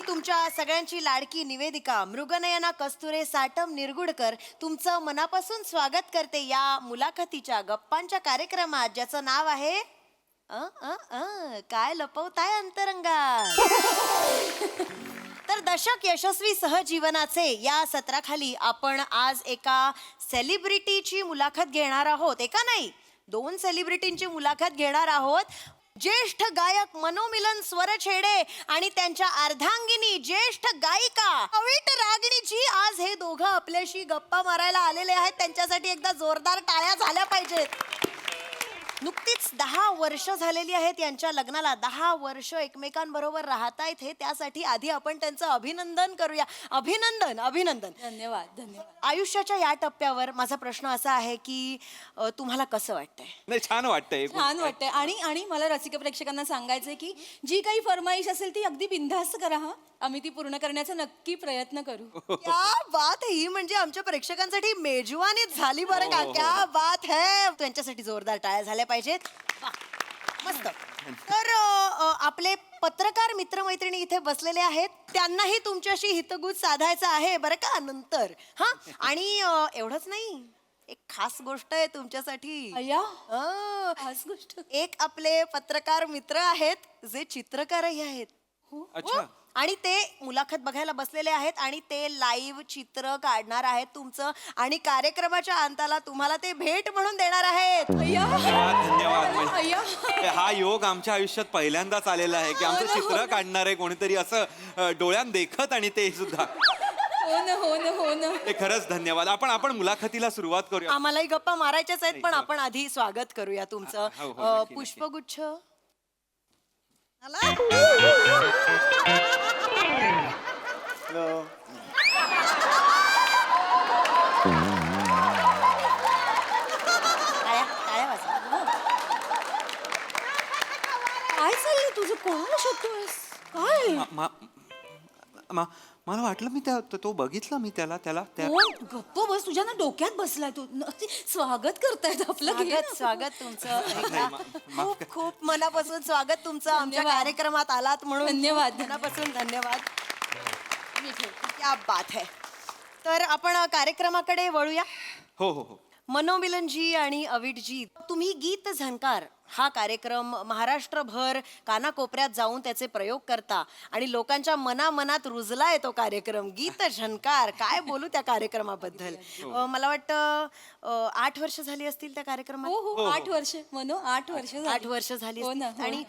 तुमच्या सगळ्यांची लाडकी निवेदिका मृगनयना कस्तुरे साटम निरगुडकर तुमचं मनापासून स्वागत करते या मुलाखतीच्या गप्पांच्या कार्यक्रमात, ज्याचं नाव आहे काय लपवताय अंतरंगात. तर दशक यशस्वी सहजीवनाचे या सत्राखाली आपण आज एका सेलिब्रिटीची मुलाखत घेणार आहोत. एका नाही, 2 सेलिब्रिटींची मुलाखत घेणार आहोत. ज्येष्ठ गायक मनोमिलन स्वरछेडे आणि त्यांच्या अर्धांगिनी ज्येष्ठ गायिका अविट रागिणीजी आज हे दोघं आपल्याशी गप्पा मारायला आलेले आहेत. त्यांच्यासाठी एकदा जोरदार टाळ्या झाल्या पाहिजेत. नुकतीच 10 वर्ष झालेली आहेत यांच्या लग्नाला. 10 वर्ष एकमेकांबरोबर राहतायत हे, त्यासाठी आधी आपण त्यांचं अभिनंदन करूया. अभिनंदन अभिनंदन. धन्यवाद धन्यवाद. आयुष्याच्या या टप्प्यावर माझा प्रश्न असा आहे की तुम्हाला कसं वाटतंय? नाही, छान वाटतंय. छान वाटतंय. आणि मला रसिक प्रेक्षकांना सांगायचंय की जी काही फरमाईश असेल ती अगदी बिनधास्त करा. हा, आम्ही ती पूर्ण करण्याचा नक्की प्रयत्न करू. क्या बात ही म्हणजे आमच्या प्रेक्षकांसाठी मेजवानीच झाली बरं का. क्या बात है. त्यांच्यासाठी जोरदार टाळ्या झाल्या पाहिजेत. वाह, मस्त. तर आपले पत्रकार मित्रमैत्रिणी इथे बसलेले आहेत. त्यांनाही तुमच्याशी हितगुज साधायचं आहे बरं का नंतर. हा, आणि एवढंच नाही, एक खास गोष्ट आहे तुमच्यासाठी. अय्या, खास गोष्ट. एक आपले पत्रकार मित्र आहेत जे चित्रकारही आहेत. अच्छा. आणि ते मुलाखत बघायला बसलेले आहेत आणि ते लाईव्ह चित्र काढणार आहेत तुमचं, आणि कार्यक्रमाच्या अंताला तुम्हाला ते भेट म्हणून देणार आहेत. अय्या, धन्यवाद. अय्या. हा योग आमच्या आयुष्यात पहिल्यांदाच आलेला आहे की आमचं चित्र काढणार आहे कोणीतरी, असं डोळ्यात देखत, आणि ते सुद्धा. हो ना हो ना हो ना. ते खरंच धन्यवाद. आपण मुलाखतीला सुरुवात करूया. आम्हालाही गप्पा मारायच्याच आहेत, पण आपण आधी स्वागत करूया तुमचं. हो, नक्की. पुष्पगुच्छ. काय चाललंय तुझं? कोणाला शोधतोयस? काय? मला वाटलं मी तो बघितला मी त्याला. कोण? गप्प बस, तुझ्या ना डोक्यात बसलाय तू. स्वागत करतायत आपलं. घे ना. स्वागत तुमचं. माफ खूप खूप मनापासून स्वागत तुमचं आमच्या धन्यवाद. कार्यक्रमात आलात म्हणून. धन्यवाद. मनापासून धन्यवाद. क्या बात है. तर आपण कार्यक्रमाकडे वळूया. हो. मनोमिलनजी आणि अविटजी, तुम्ही गीत झंकार हा कार्यक्रम महाराष्ट्रभर कानाकोपऱ्यात जाऊन त्याचे प्रयोग करता आणि लोकांच्या मनामनात रुजलाय तो कार्यक्रम. गीत झंकार, काय बोलू त्या कार्यक्रमाबद्दल. मला वाटतं 8 वर्ष झाली असतील त्या कार्यक्रमात. हो 8 वर्ष. मनो 8 वर्ष झाली. 8 वर्ष झाली हो ना, असतील. हो. आणि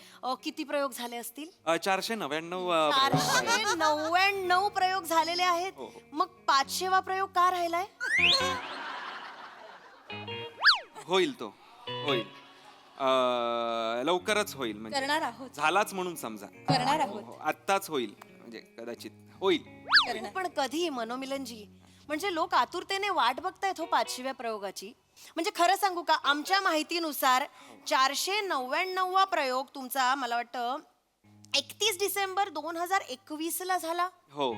किती प्रयोग झाले असतील? 499. 499 प्रयोग झालेले आहेत. मग 500वा प्रयोग का राहिलाय? होईल तो, होईल. लवकरच होईल, म्हणजे करणार आहोत. झालाच म्हणून समजा. करणार आहोत. आत्ताच होईल, म्हणजे कदाचित होईल. करणार. पण कधी मनोमिलनजी? म्हणजे लोक आतुरतेने वाट बघतायत हो 500व्या प्रयोगाची. म्हणजे खरं सांगू का, आमच्या माहितीनुसार 499वा प्रयोग तुमचा मला वाटतं 31 डिसेंबर 2021 ला झाला. हो.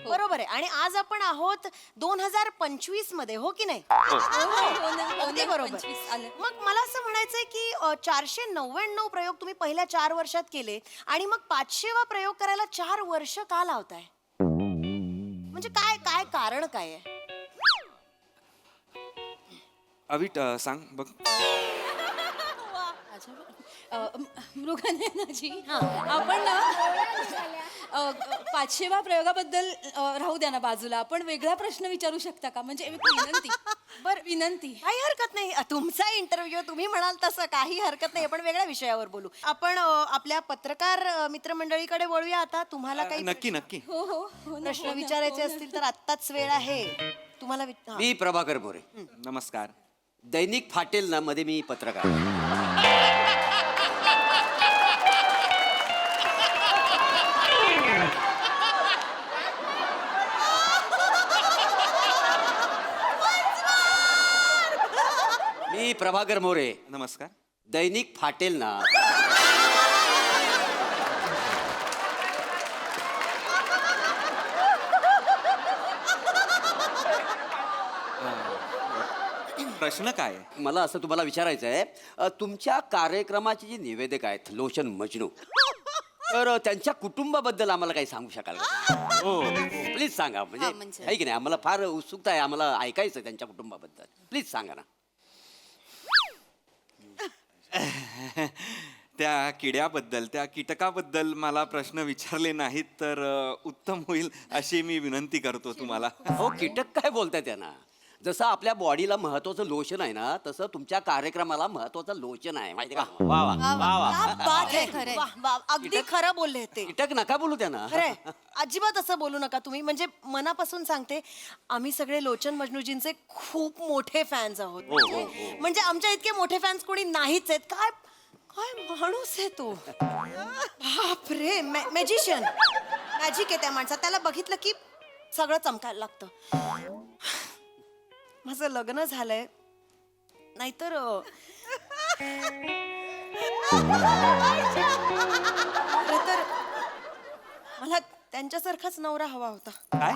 बरोबर आहे. आणि आज आपण आहोत 2025 मध्ये, हो की नाही? हो ना, हो अगदी ना, बरोबर. 25 आलं. मग मला असं म्हणायचंय की 499 प्रयोग तुम्ही पहिल्या 4 वर्षात केले, आणि मग 500वा प्रयोग करायला 4 वर्ष का लावताय? म्हणजे काय कारण काय आहे? अविट, सांग बघ. मृगनयनाजी, आपण ना 500व्या प्रयोगाबद्दल राहू द्या ना बाजूला. आपण वेगळा प्रश्न विचारू शकता का? म्हणजे विनंती. विनंती. काही हरकत नाही. तुमचा इंटरव्ह्यू, तुम्ही म्हणाल तसं काही हरकत नाही. आपण वेगळ्या विषयावर बोलू. आपण आपल्या पत्रकार मित्रमंडळीकडे वळूया आता. तुम्हाला काही नक्की. हो प्रश्न विचारायचे असतील तर आत्ताच वेळ आहे तुम्हाला. मी प्रभाकर मोरे. नमस्कार. दैनिक फाटेल ना मध्ये मी पत्रकार. मी प्रभाकर मोरे. नमस्कार. दैनिक फाटेल ना. प्रश्न काय आहे? मला असं तुम्हाला विचारायचं आहे, तुमच्या कार्यक्रमाची जी निवेदक आहेत लोचन मजनू, तर त्यांच्या कुटुंबाबद्दल आम्हाला काही सांगू शकाल का? हो प्लीज सांगा. म्हणजे म्हणजे. आहे की नाही, आम्हाला फार उत्सुकता आहे, आम्हाला ऐकायचं आहे त्यांच्या कुटुंबाबद्दल. प्लीज सांगा ना. त्या किड्याबद्दल त्या कीटकाबद्दल मला प्रश्न विचारले नाहीत तर उत्तम होईल अशी मी विनंती करतो तुम्हाला. हो, कीटक काय बोलताय त्यांना? जसं आपल्या बॉडीला महत्वाचं लोशन आहे ना, तसं तुमच्या कार्यक्रमाला महत्वाचं लोचन आहे, माहिती का? वा वा वा वा. क्या बात है. खरंय. वाह, वाह. अगदी खरं बोलले ते. कीटक नका बोलू त्यांना. खरंय, अजिबात असं बोलू नका तुम्ही. म्हणजे मनापासून सांगते, आम्ही सगळे लोचन मजनूजींचे खूप मोठे फॅन्स आहोत. म्हणजे आमच्या इतके मोठे फॅन्स कोणी नाहीच आहेत. काय काय माणूस आहे तो. बापरे, मॅजिशियन. मॅजिक आहे त्या माणसात. त्याला बघितलं की सगळं चमकायला लागतं. माझं लग्न झालंय नाहीतर खरं तर मला त्यांच्यासारखाच नवरा हवा होता. काय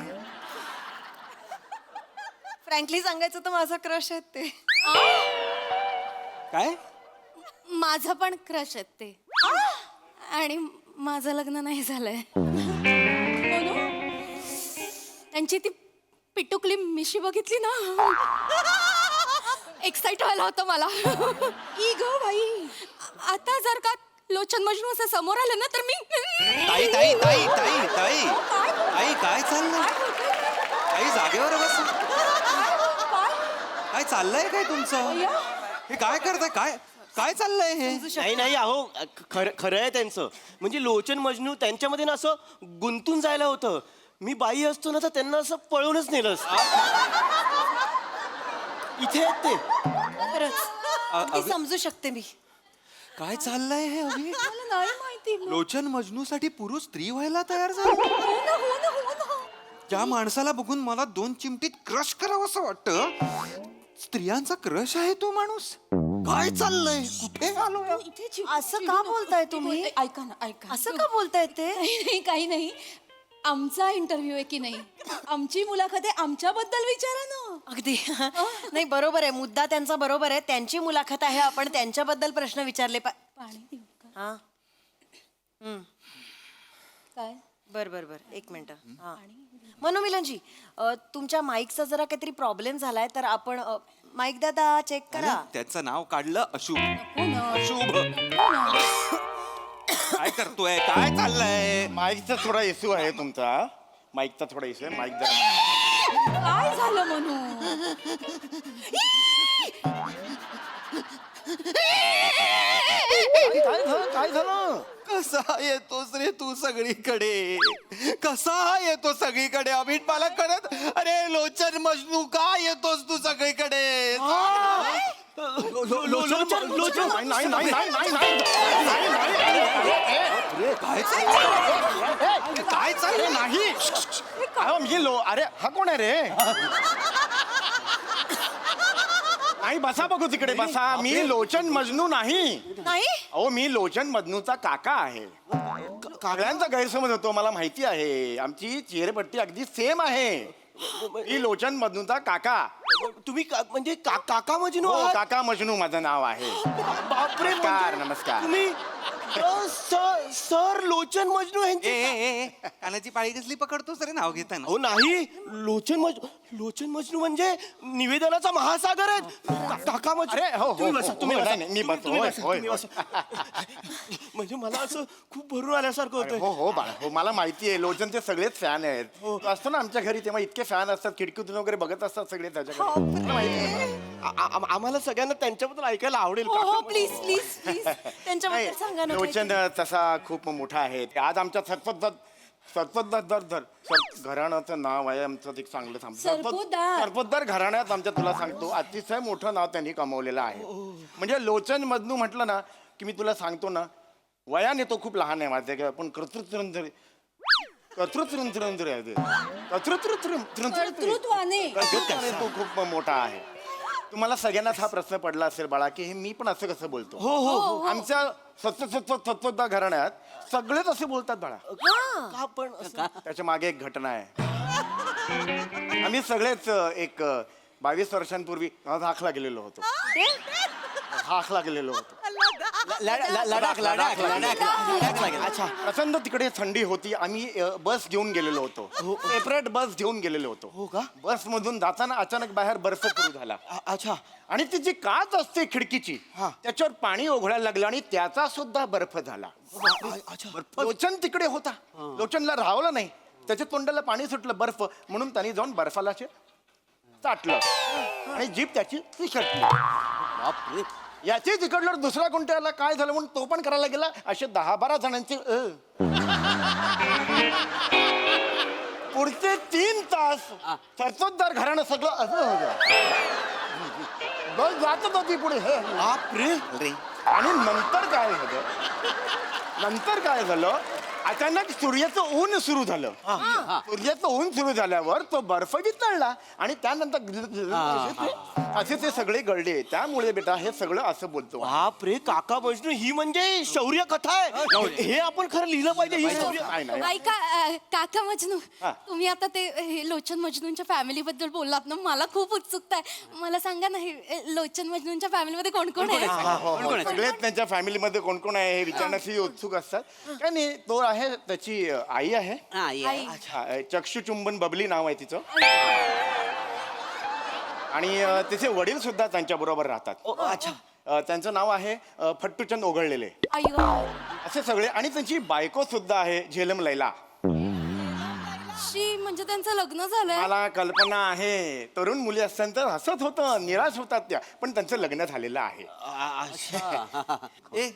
फ्रँकली सांगायचं तर माझा क्रश आहेत ते. काय माझा पण क्रश आहेत ते. आणि माझं लग्न नाही झालंय. त्यांची ती पिटुकली मिशी बघितली ना, एक्साइट व्हायला होतं मला. ई ग बाई, आता जर का लोचन मजनू असं समोर आलं ना तर मी ताई ताई ताई ताई ताई ताई काय चाललंय? ताई जागेवर बस. काय चाललंय काय तुमचं? हे काय करताय? काय काय चाललंय हे? नाही नाही अहो खरं आहे त्यांचं. म्हणजे लोचन मजनू त्यांच्यामध्ये ना असं गुंतून जायला होतं. मी बाई असतो ना तर त्यांना असं पळूनच नेलं असतं. इथे आहेत ते. खरंच अगदी समजू शकते मी. काय चाललंय हे अभि? मला नाही माहिती. लोचन मजनूसाठी पुरुष स्त्री व्हायला तयार झाला. हो ना, हो ना, हो ना. त्या माणसाला बघून मला 2 चिमटीत क्रश करावं असं वाटतं. स्त्रियांचा क्रश आहे तो माणूस. काय चाललंय? कुठे आलो? इथे चिव- असं का बोलताय तुम्ही? ऐका ना, ऐका. असं का बोलताय ते? काही नाही, काही नाही. आमचा इंटरव्ह्यू आहे की नाही, आमची मुलाखत आहे, आमच्याबद्दल विचारा ना. अगदी नाही, बरोबर आहे. मुद्दा त्यांचा बरोबर आहे. त्यांची मुलाखत आहे, आपण त्यांच्याबद्दल प्रश्न विचारले पाणी देऊ का? हा. काय? बर बर बर, एक मिनिट. हा, मनोमिलनजी, तुमच्या माईकचा जरा काहीतरी प्रॉब्लेम झालाय, तर आपण माईक दादा चेक करा. त्याचं नाव काढलं अशुभ. हो ना. अशुभ. काय करतोय? काय चाललंय? माईकचा थोडा इश्यू आहे तुमचा. माईकचा थोडा इश्यू आहे. माईक जरा काय झालं म्हणू? काय झालं? कसा येतोस रे तू सगळीकडे? कसा येतो सगळीकडे? अभिट मला कळत. अरे लोचन मजनू का येतोस तू सगळीकडे? लोचन नाही नाही नाही नाही नाही नाही नाही काय चाललंय? काय चाललंय? नाही अहो, मी अरे हा कोण आहे रे? नाही, बसा बघू तिकडे बसा. मी लोचन मजनू नाही. नाही, अहो, मी लोचन मजनूचा काका आहे. सगळ्यांचा गैरसमज होतो, मला माहिती आहे. आमची चेहरेपट्टी अगदी सेम आहे. मी लोचन मजनूचा काका. तुम्ही म्हणजे काका मजनू हो, आहात? काका मजनू माझं नाव आहे. बापरे, नमस्कार म्हणजे नमस्कार. तुम्ही सर लोचन मजनू ए, यांचे. ए, ए, कानाची पाळी कसली पकडतोस रे नाव घेताना? हो नाही, लोचन मजनू म्हणजे निवेदनाचा महासागर आहे. काका मजनू. अरे हो तुम्ही हो बसा, हो, तुम्ही हो, बसा. नाही, मी बसतो. तुम्ही होय, बसा, होय, तुम्ही होय. बसा. म्हणजे मला असं खूप भरून आल्यासारखं अरे, होतं. हो हो बाळा, हो मला माहिती आहे. लोचनचे सगळेच फॅन आहेत. तू असतो ना आमच्या घरी तेव्हा इतके फॅन असतात, खिडकीतून वगैरे बघत असतात सगळे त्याच्याकडे. मला माहिती आहे. आम्हाला सगळ्यांना त्यांच्याबद्दल ऐकायला आवडेल. हो हो, काका. प्लीज प्लीज प्लीज त्यांच्याबद्दल नाही, सांगा ना. लोचन तसा खूप मोठा आहे. आज आमच्या घराण्याचं नाव आहे आमचं. ते चांगलं सरपोतदार. सरपोतदार घराण्यात आमच्या, तुला सांगतो, अतिशय मोठं नाव त्यांनी कमवलेलं आहे. म्हणजे लोचन मजनू म्हटलं ना की मी तुला सांगतो ना, वयाने तो खूप लहान आहे माझ्या, पण कर्तृत्वाने. तो खूप मोठा आहे. तुम्हाला सगळ्यांनाच हा प्रश्न पडला असेल बाळा की हे मी पण असं कसं बोलतो. हो. आमच्या सत्वदा घराण्यात सगळेच असे बोलतात बाळा. का पण असं? त्याच्या मागे एक घटना आहे. आम्ही सगळेच एक 22 वर्षांपूर्वी हाकला गेलेलो होतो. हाकला गेलेलो होतो. लडाख लडाख लडाख लडाख लागेल. अच्छा प्रचंड तिकडे थंडी होती. आम्ही बस घेऊन गेलेलो होतो. सेपरेट बस घेऊन गेलेलो होतो. हो का? बस मधून जाताना अचानक बाहेर बर्फ सुरू झाला. अच्छा. आणि ती जी काच असते खिडकीची हा. त्याच्यावर पाणी ओघळायला लागलं आणि त्याचा सुद्धा बर्फ झाला. अच्छा. लोचन तिकडे होता. लोचनला राहावलं नाही. त्याच्या तोंडाला पाणी सुटलं बर्फ म्हणून त्यांनी जाऊन बर्फाला चाटलं आणि जीभ त्याची चिकटली. बापरे. याची तिकडल्यावर दुसरा कोणत्याला काय झालं म्हणून तो पण करायला गेला. असे 10-12 जणांचे पुढचे 3 तास सरसोतदार घराणं सगळं असं होतं. बस जातच होती पुढे. बापरे. आणि नंतर काय झालं अचानक सूर्याचं ऊन सुरू झालं. सूर्याचं ऊन सुरू झाल्यावर तो बर्फ वितळला आणि त्यानंतर असे ते सगळे गळले. त्यामुळे बेटा हे सगळं असं बोलतो. बापरे काका मजनू ही म्हणजे शौर्य कथा आहे. हे आपण खरं लिहिलं पाहिजे. ही शौर्य नाही. ऐका काका मजनू हा. तुम्ही आता ते हे लोचन मजनूंच्या फॅमिली बद्दल बोललात ना मला खूप उत्सुकता आहे. मला सांगा ना हे लोचन मजनूंच्या फॅमिलीमध्ये कोण कोण आहे? सगळेच त्यांच्या फॅमिलीमध्ये कोण कोण आहे हे विचारण्यासाठी उत्सुक असतात. काय नाही तो आहे त्याची आई आहे. हा, ये. अच्छा, चक्षुचुंबन बबली नाव आहे तिचं. आणि तिचे वडील सुद्धा त्यांच्या बरोबर राहतात. अच्छा. त्यांचं नाव आहे फट्टूचंद ओघळलेले. असे सगळे. आणि त्यांची बायको सुद्धा आहे झेलम लैला. म्हणजे त्यांचं लग्न झालंय. मला कल्पना आहे. तरुण मुली असतात तर हसत होतं निराश होतात त्या पण त्यांचं लग्न झालेलं आहे. अच्छा. ए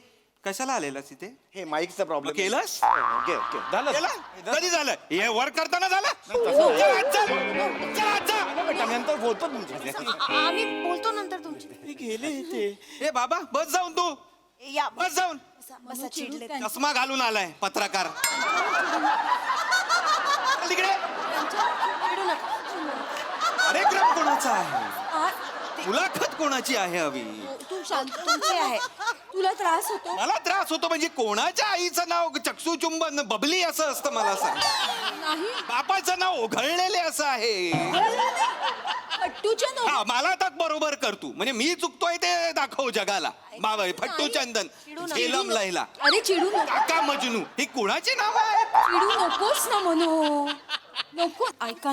कशाला आलेलास इथे? हे माईकचा प्रॉब्लेम केलंस? झालं कधी झालं हे वर करताना झालं? नंतर बोलतो तुमच्या. आम्ही बोलतो नंतर तुमची. गेले ते. ए बाबा बस जाऊन तू या बस जाऊन. बसा चिडले. चष्मा घालून आलाय पत्रकार. चल तिकडे. चिडू नका. कार्यक्रम कोणाचा आहे? मुलाखत कोणाची आहे हवी? तू शांत तुमची आहे. तुला त्रास होतो? मला त्रास होतो म्हणजे कोणाच्या आईचं नाव चक्षुचुंबन बबली असं असतं मला सांग. नाही बापाचं नाव ओघळलेले असं आहे. फट्टूचंद हा मला आता बरोबर कर तू म्हणजे मी चुकतोय ते दाखव जगाला. बाबा फट्टू चंदन झेलम लैला अरे चिडू नको. काका मजनू ही कुणाची नाव आहे? चिडू नकोस ना म्हणू नको. ऐका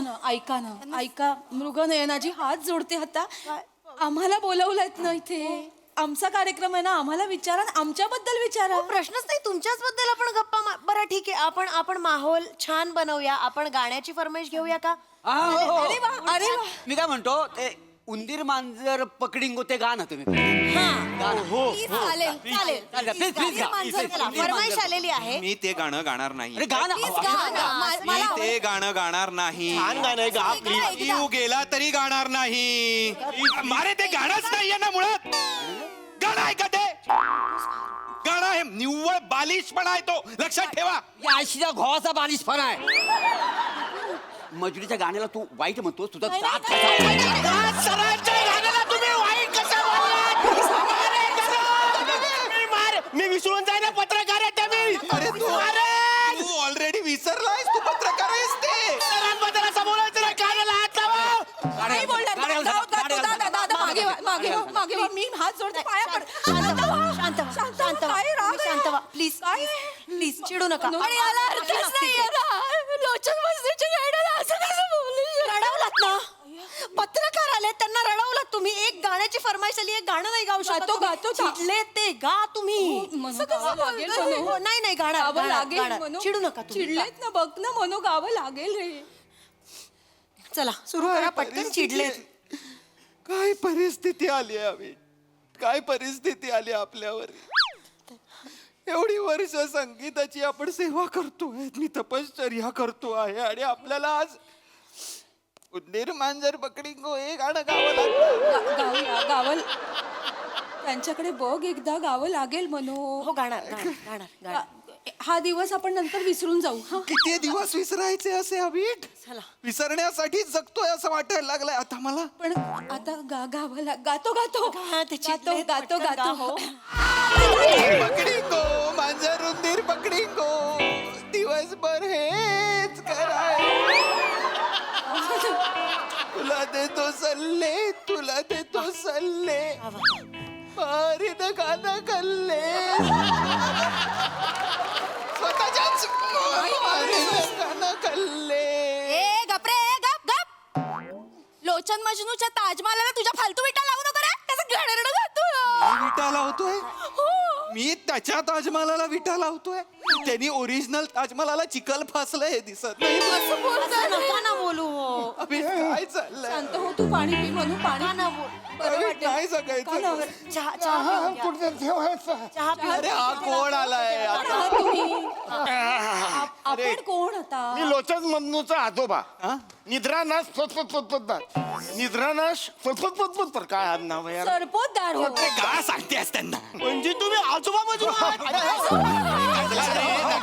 ना ऐका मृगनयनाजी हात जोडते आता. आम्हाला बोलवलंय ना इथे. आमचा कार्यक्रम आहे ना आम्हाला विचारा आमच्याबद्दल विचारा. प्रश्नच नाही तुमच्याच बद्दल आपण गप्पा बरं ठीक आहे आपण माहोल छान बनवूया. आपण गाण्याची फरमाईश घेऊया का? हा, हो, हो. अरे वा अरे वा. मी काय म्हणतो ते उंदीर मांजर पकडींगो ते गा ना तुम्ही. Please, चालेल चालेल, please, please गा. चला, फरमाईश आलेली आहे. मी ते गाणं गाणार नाही. अरे गा ना. Please गा. मी ते गाणं गाणार नाही. छान गाणं आहे गा प्लीज. जीव गेला तरी गाणार नाही. मारे ते गाणंच नाहीये ना मुळात. गाणं आहे का ते? गाणं हे निव्वळ बालिशपणा आहे तो लक्षात ठेवा. या आयशीच्या घोवाचा बालिशपणा आहे. मजुरीच्या गाण्याला तू वाईट म्हणतोस. तुझा त्रास कसा मी विसरून जाय ना पत्रकार आहे त्या मी. अरे तू ऑलरेडी विसरलायस तू पत्रकार आहेस ते. नाही बोलणार. मागे वा. मी हात जोडते पाया पड. शांत व्हा प्लीज प्लीज चिडू नका. आणि याला अर्थच नाहीये ना. लोचन मजनूच्या गाण्याला असं कसं बोलू? रडवलात ना. पत्रकार आले त्यांना रडवलात तुम्ही. एक गाण्याची फरमाईश आली एक गाणं नाही गाऊ शकत. गातो. चिडले ते गा तुम्ही. असं कसं लागेल म्हणू? हो, नाही गाणं लागेल गाणं. म्हणू. चिडू नका तुम्ही. चिडलेत ना बघ ना म्हणू गावं लागेल रे. चला सुरू करा पटकन. चिडले काय परिस्थिती आली आहे. काय परिस्थिती आली आपल्यावर. एवढी वर्ष संगीताची आपण सेवा करतोय. मी तपश्चर्या करतो आहे आणि आपल्याला आज उंदीर मांजर पकडींगो हे गाणं गावं लागतं. गावं त्यांच्याकडे बघ एकदा गावं लागेल म्हणू. हो गाणार. हा दिवस आपण नंतर विसरून जाऊ. हा किती दिवस विसरायचे असे अभिट. चला. विसरण्यासाठी जगतोय असं वाटायला लागलंय आता मला. पण आता गावं गातो हा, ते चिडलेत, गातो पटकन गा, हो. पकडींगो मांजर उंदीर पकडींगो दिवसभर हेच कराय. तुला देतो सल्ले मारीन गाणं कल्ले स्वतःच्याच मारीन गाणं कल्ले. ए गपरे गप गप. लोचन मजनूच्या ताजमहालाला तुझ्या फालतू विटा लावू नको रे. त्याचं घडरडं घालतो. मी विटा लावतोय मी त्याच्या ताजमहालाला विटा लावतोय. त्यांनी ओरिजिनल ताजमहालाला चिखल फासलंय हे दिसत नाही. असं बोलतोय असं नका ना बोलू हो. अभि, काय चाललंय शांत हो तू. पाणी पी म्हणू. पाणी बरं अभि, वाटेल. काय का सांगायचं ना? चहा चहा पिऊन घ्या. कुठे ठेवायचं चहा पिऊन अरे हा कोण आलाय कोण आहात तुम्ही? आपण कोण आता? मी लोचन मजनूचा आजोबा निद्रानाश निद्रानाश तर काय आज नाव आहे यार? सरपोतदार हो. काय सांगतेस त्यांना म्हणजे तुम्ही आजोबा मजनू आहात?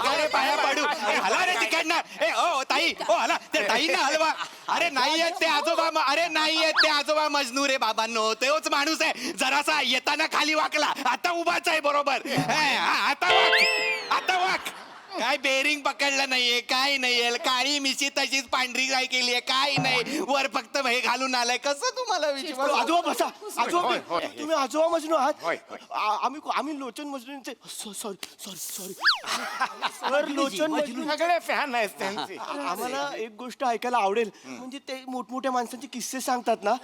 अरे पाया पाडू अरे हला रे तिकडनं. ए ओ ताई ओ हला ते ताईंना हलवा. अरे नाही आहेत ते आजोबा अरे नाही आहेत ते आजोबा मजनू रे बाबांनो. तोच माणूस आहे जरासा येताना खाली वाकला आता उभाच आहे बरोबर. आता वाक आता वाक. काय बेरिंग पकडलं नाहीये काय नाहीये. काळी मिशी तशीच पांढरी काय केलीये काय नाही. वर फक्त हे घालून आलाय. कसं तुम्हाला विश्वास. आजोबा बसा आजोबा होय, होय. तुम्ही आजोबा मजनू आहात होय, होय. आम्ही लोचन मजनूंचे सॉरी सर लोचन मजनू सगळे फॅन आहेत त्यांचे. आम्हाला एक गोष्ट ऐकायला आवडेल. म्हणजे ते मोठमोठ्या माणसांचे किस्से सांगतात ना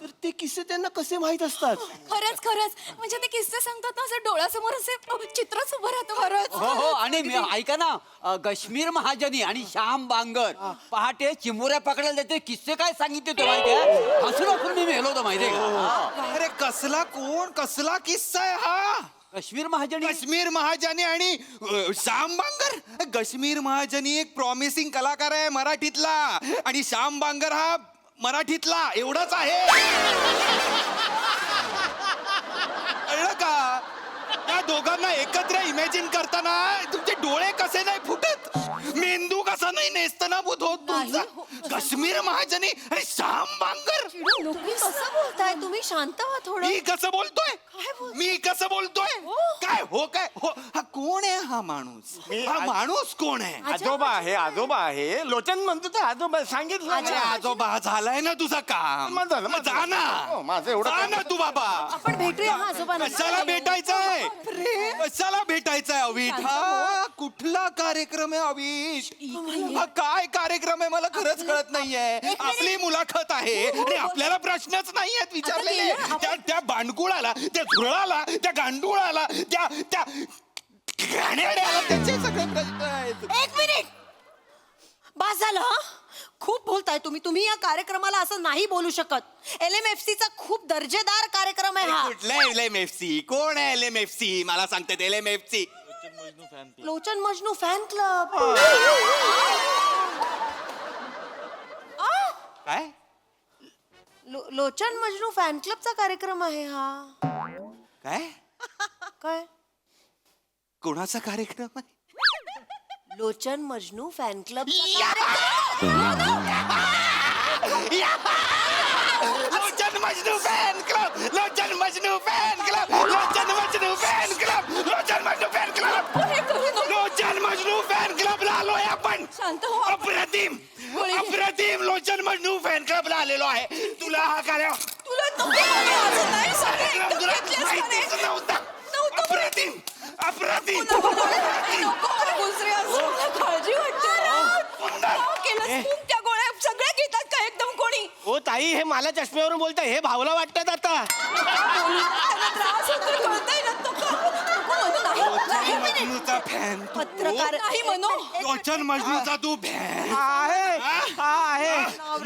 तर ते किस्से त्यांना कसे माहित असतात? खरंच खरंच म्हणजे ते किस्से सांगतात ना असं डोळ्यासमोर असे चित्रच उभं राहतं. खरंच हो हो आणि ऐका ना कश्मीर महाजनी आणि श्याम बांगर पहाटे चिमुऱ्या पकडायला जाते किस्से काय सांगितले ते माहितीये. हसून हसून मी मेलो होतो माहितीये का. अरे कसला कोण कसला किस्सा आहे हा. कश्मीर महाजनी कश्मीर महाजनी आणि श्याम बांगर. कश्मीर महाजनी एक प्रॉमिसिंग कलाकार आहे मराठीतला आणि श्याम बांगर हा मराठीतला एवढंच आहे. कळलं का. या दोघांना एकत्र इमॅजिन करताना तुमचे डोळे कसे नाही फुटत. मेंदू कसा नाही नेस्तनाभूत होत तुमचा. कश्मीर महाजनी आणि श्याम बांगर. तुम्ही कसं बोलताय तुम्ही शांत व्हा थोडं. मी कसं बोलतोय काय बोल- मी कसं बोलतोय काय हो हा कोण आहे हा माणूस. हा माणूस कोण आहे. आजोबा आहे लोचन म्हणतो तर आजोबा सांगितलं अरे ना. आजोबा झालंय ना तुझं काम. मग झालं, मग जा झालं. ना हो, माझं एवढं जा काम. ना तू बाबा. आपण भेटूया हा आजोबांना. कशाला भेटायचंय कशाला भेटायचंय अविश. हा कुठला कार्यक्रम आहे अविश. हा काय कार्यक्रम आहे मला खरंच कळत नाहीये. आपली मुलाखत आहे आणि आपल्याला प्रश्नच नाही आहेत विचारलेले. त्या बांडकुळाला त्या झुरळाला त्या गांडुळाला त्या त्या घाणेरड्याला त्याचे सगळे प्रश्न आहेत. एक मिनिट बस झालं हा. खूप बोलताय तुम्ही या कार्यक्रमाला असं नाही बोलू शकत. LMFC चा खूप दर्जेदार कार्यक्रम आहे हा. कुठला LMFC कोण आहे LMFC मला सांगतात LMFC. लोचन मजनू फॅन क्लब. काय लोचन मजनू फॅन क्लबचा कार्यक्रम आहे हा. काय काय कोणाचा कार्यक्रम आहे. लोचन मजनू फॅन क्लब. लोचन मजनू फॅन क्लब लोचन मजनू फॅन क्लब लोचन मजनू फॅन क्लब लोचन मजनू फॅन क्लब लोचन मजनू फॅन क्लबला आलोय आपण. शांत हो. अप्रतिम अप्रतिम लोचन मजनू फॅन क्लबला आलेलो आहे. तुला हा कार्यक्रम तुला नको मला असं नाही सांगायचं. तुला घेतलेस का माहितीच नाही? नव्हता. अप्रतिम अप्रतिम नको दुसरे असं मला काळजी वाटते. का केलंस तू? त्या गोळ्या सगळ्या घेतात का एकदम कोणी? ओ ताई हे मला चष्म्यावरून बोलताय हे भावला वाटतात आता. त्यांना त्रास होतोय कळतंय ना. नको म्हणू नाही. मजनूचा फॅन पत्रकार नाही म्हणू. लोचन मजनूचा तू फॅन आहे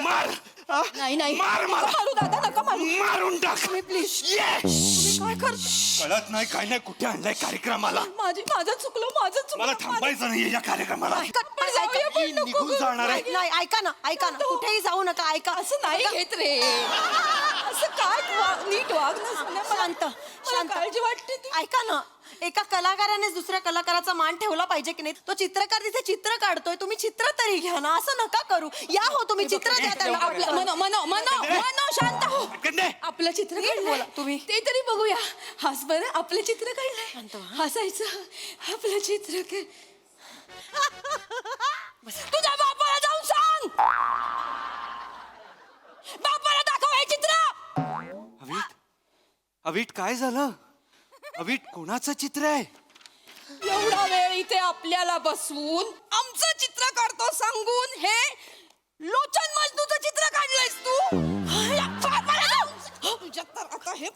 मार नाही नाही मार मला. नका मारू दादा नका मारू. मारून टाक प्लीज Yes! काय कर. कळत नाही काय नाही कुठे आणलंय कार्यक्रमाला. माझं चुकलं मला थांबायचं नाही या कार्यक्रमाला. पण जाऊया पण नको निघून करू. जाणार आहे. नाही ऐका ना कुठेही जाऊ नका. ऐका असं नाही घेत रे. असं काय नीट वाग ना सोन्या. शांत मला काळजी वाटते ती. ऐका ना एका कलाकाराने दुसऱ्या कलाकाराचा मान ठेवला पाहिजे की नाही. तो चित्रकार तिथे चित्र काढतोय तुम्ही चित्र तरी घ्या ना. असं नका करू. या हो तुम्ही चित्र द्या त्याला. आपलं मनो शांत हो. गंडे. आपलं चित्र काढलंय तुम्ही. ते तरी बघूया. हस बरं आपलं चित्र काढलंय. हसायचं आपलं चित्र तुझ्या बापाला जाऊन सांग. बापाला दाखव हे चित्र. अविट काय झालं? अविट कोणाचं चित्र आहे? एवढा वेळ इथे आपल्याला बसवून आमचं चित्र काढतो सांगून हे लोचन मजनूचं चित्र काढलंयस तू? या, फार मला जाऊ. तुझ्या तर आता हे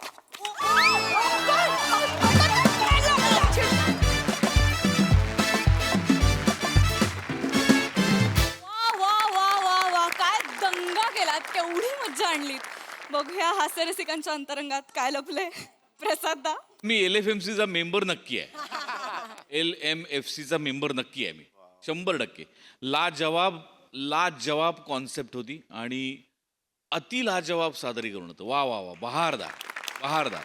वा वा वा वा वा काय दंगा केलात, केवढी मज्जा आणलीत. बघूया हास्यरसिकांच्या अंतरंगात काय लपलंय. प्रसाद दा, मी LFMCचा मेंबर नक्की आहे. LMFCचा मेंबर नक्की आहे मी 100%. लाजवाब कॉन्सेप्ट होती आणि अति लाजवाब सादरीकरण होतं. वा वा वा, बहारदार.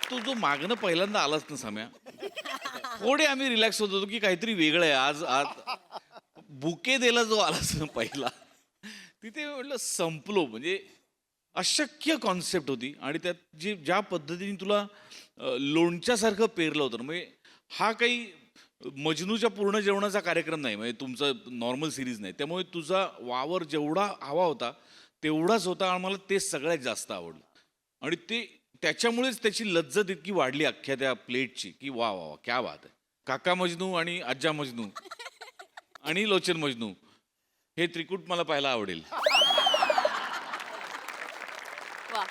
तो जो मागणं पहिल्यांदा आलाच ना सम्या, थोडे आम्ही रिलॅक्स होत होतो की काहीतरी वेगळं आहे आज बुके द्यायला जो आलाच ना पहिला, तिथे म्हटलं संपलो. म्हणजे अशक्य कॉन्सेप्ट होती आणि त्यात ज्या पद्धतीने तुला लोणच्यासारखं पेरलं होतं ना, म्हणजे हा काही मजनूच्या पूर्ण जेवणाचा कार्यक्रम नाही, म्हणजे तुमचा नॉर्मल सिरीज नाही. त्यामुळे तुझा वावर जेवढा हवा होता तेवढाच होता आणि मला ते सगळ्यात जास्त आवडलं. आणि ते त्याच्यामुळेच त्याची लज्जत इतकी वाढली अख्ख्या त्या प्लेटची की वा वा वा, क्या बात आहे. काका मजनू आणि आज्जा मजनू आणि लोचन मजनू हे त्रिकूट मला पाहायला आवडेल. वा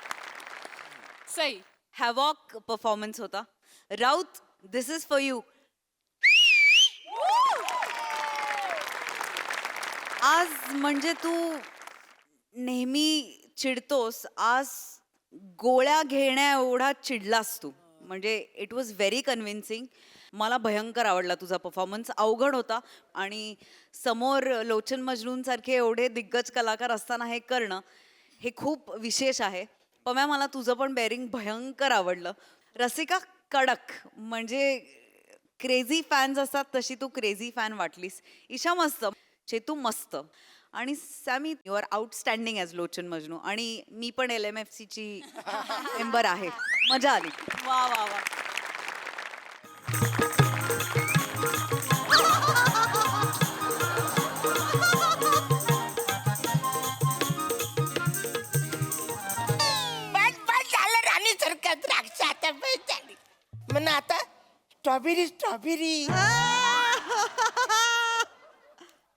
सई. हॅवॉक परफॉर्मन्स होता. राऊत, दिस इज फॉर यू. आज म्हणजे तू नेहमी चिडतोस, आज गोळ्या घेण्या एवढा चिडलास तू. म्हणजे इट वॉज व्हेरी कन्व्हिन्सिंग. मला भयंकर आवडला तुझा परफॉर्मन्स. अवघड होता आणि समोर लोचन मजनूंसारखे एवढे दिग्गज कलाकार असताना हे करणं हे खूप विशेष आहे. पम्या, मला तुझं पण बेअरिंग भयंकर आवडलं. रसिका कडक, म्हणजे क्रेझी फॅन्स असतात तशी तू क्रेझी फॅन वाटलीस. ईशा मस्त, चेतू मस्त आणि Sammy you are outstanding as Lochan Majnu. आणि मी पण LMFCची मेंबर आहे. मजा आली. वा वा वा. झालं राणी सारखं द्राक्ष आता बस झाली. म्हणा आता स्ट्रॉबेरी.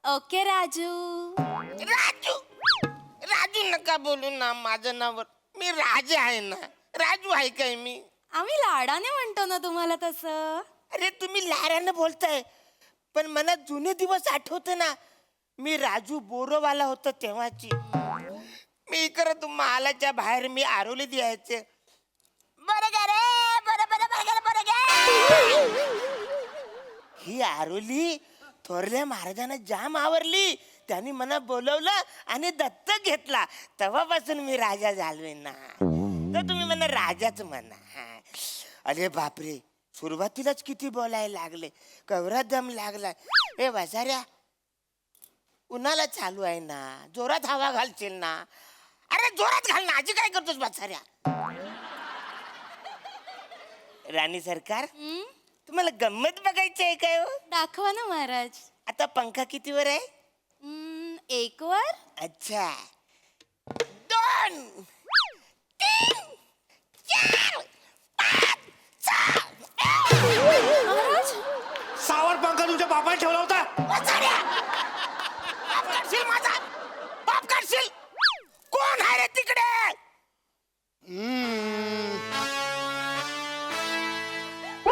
ओके राजू. राजू नका बोलू ना माझं नावावर. मी राजा आहे ना, राजू आहे काय मी? आम्ही लाडाने म्हणतो ना तुम्हाला तसं. अरे तुम्ही लाऱ्यानं बोलताय, पण मला जुने दिवस आठवते ना. मी राजू बोरोवाला होतो तेव्हाची. मी करत महालाच्या बाहेर मी आरोली द्यायचे. ही आरोली थोरल्या महाराजांना जाम आवरली. त्यांनी मला बोलवलं आणि दत्तक घेतला. तेव्हापासून मी राजा झालोय ना. तर तुम्ही मला राजाच म्हणा. अरे बापरे, सुरुवातीलाच किती बोलायला लागले, कवरा दम लागलाय. ए वसाऱ्या, उन्हाला चालू आहे ना, जोरात हवा घालशील ना. अरे जोरात घाल ना. आजी काय करतोस वसाऱ्या? राणी सरकार, तुम्हाला गंमत बघायची आहे काय? दाखवा ना महाराज. आता पंखा कितीवर आहे? 1 वर. अच्छा, 2, 3, 4, 5, 6. सावर पंखा तुमच्या बापाने ठेवला होता. बाप काढशील माझा, बाप काढशील. कोण आहे रे तिकडे?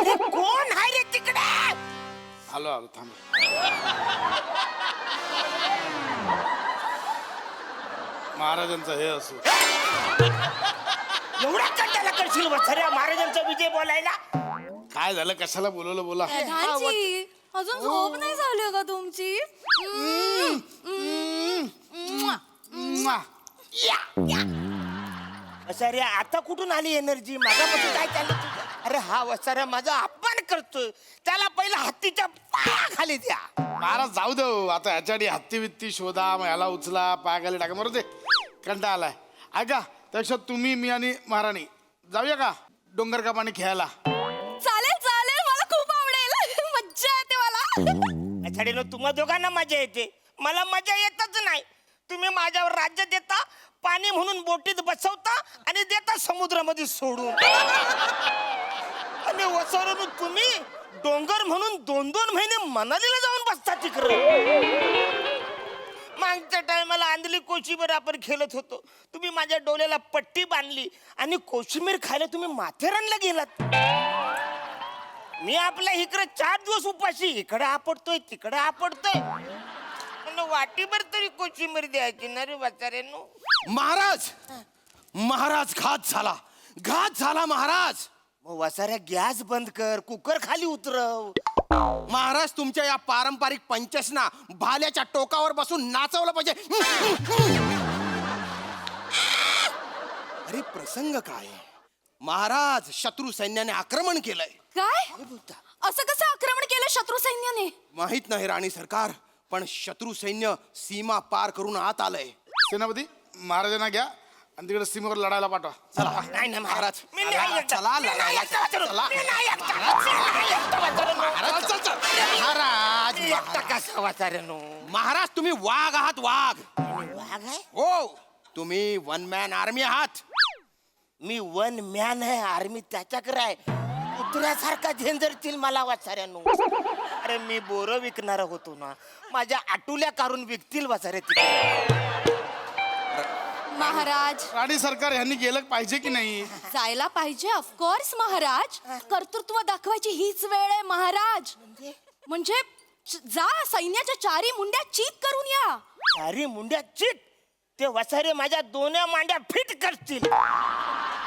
अरे कोण आहे रे तिकडे? आलो थांब. महाराजांचा हे असो. एवढा कंटाळा करशील वत्सऱ्या महाराजांचा विजय बोलायला? काय झालं, कशाला बोलवलं बोला. प्रधानजी, अजून झोप नाही झाली का तुमची? वसाऱ्या, आता कुठून आली एनर्जी? माझ्यापासून काय चाललं तुझं? अरे हा वसाऱ्या माझा अपमान करतोय. त्याला पहिला हत्तीच्या पायाखाली द्या. महाराज जाऊ दे आता. ह्याच्यासाठी हत्ती वित्ती शोधा, मग ह्याला उचला, पायाखाली टाका. बरोबर ते कंटाळा आलाय. ऐका, त्यापेक्षा तुम्ही, मी आणि महाराणी जाऊया का डोंगर का पाणी खेळायला? चालेल चालेल, मला खूप आवडेल. मज्जा येते मला. छडीनो, तुम्हा दोघांना मजा येते, मला मजा येतच नाही. तुम्ही माझ्यावर राज्य देता, पाणी म्हणून बोटीत बसवता आणि देता समुद्रामध्ये सोडून. आणि वसाऱ्यानं तुम्ही डोंगर म्हणून 2-2 महिने मनालीला जाऊन बसता तिकडं. मागच्या टायमाला आंधली कोशिंबीर आपण खेळत होतो, तुम्ही माझ्या डोळ्याला पट्टी बांधली आणि कोशिंबीर खायला तुम्ही माथेरानला गेलात. मी आपल्या इकडे 4 दिवस उपाशी, इकडे आपडतोय तिकडे आपडतोय. वाटीभर तरी कोशिंबीर द्यायची ना रे वाचाऱ्यांनो. महाराज महाराज घात झाला महाराज. मग वसाऱ्या गॅस बंद कर, कुकर खाली उतरव. महाराज तुमच्या या पारंपरिक पंचसना भाल्याच्या टोकावर बसून नाचवलं पाहिजे. अरे प्रसंग काय महाराज, शत्रू सैन्याने आक्रमण केलंय. काय असं कसं आक्रमण केलं शत्रू सैन्याने? माहित नाही राणी सरकार, पण शत्रू सैन्य सीमा पार करून आत आलंय. सेनापती महाराजांना घ्या आणि तिकडे सीमेवर लढायला पाठवा. चला नाही ना महाराज, मी नाही एकटा. चला मी नाही लढायला एकटा वाचलो. चला. मी नाही एकटा. मी नाही एकटा वाचलो. महाराज, चल, चल. महाराज मी एकटा कसा वाचाऱ्यानो? महाराज तुम्ही वाघ आहात, वाघ. वाघ आहे? हो, तुम्ही 1 मॅन आर्मी आहात. मी 1 मॅन आहे, आर्मी त्याच्याकडे आहे. कुत्र्यासारखा झेंजरतील मला वाचाऱ्यानो. अरे मी बोरं विकणार होतो ना, माझ्या आटुल्या काढून विकतील वाचारे तिकडे. महाराज राणी सरकार यांनी गेलं पाहिजे की नाही? जायला पाहिजे ऑफकोर्स महाराज. कर्तृत्व दाखवायची हीच वेळ आहे महाराज. म्हणजे जा सैन्याच्या 4 मुंड्या चीत करून या. अरे मुंड्या चिट, ते वसारे माझ्या 2 मांड्या फिट करतील.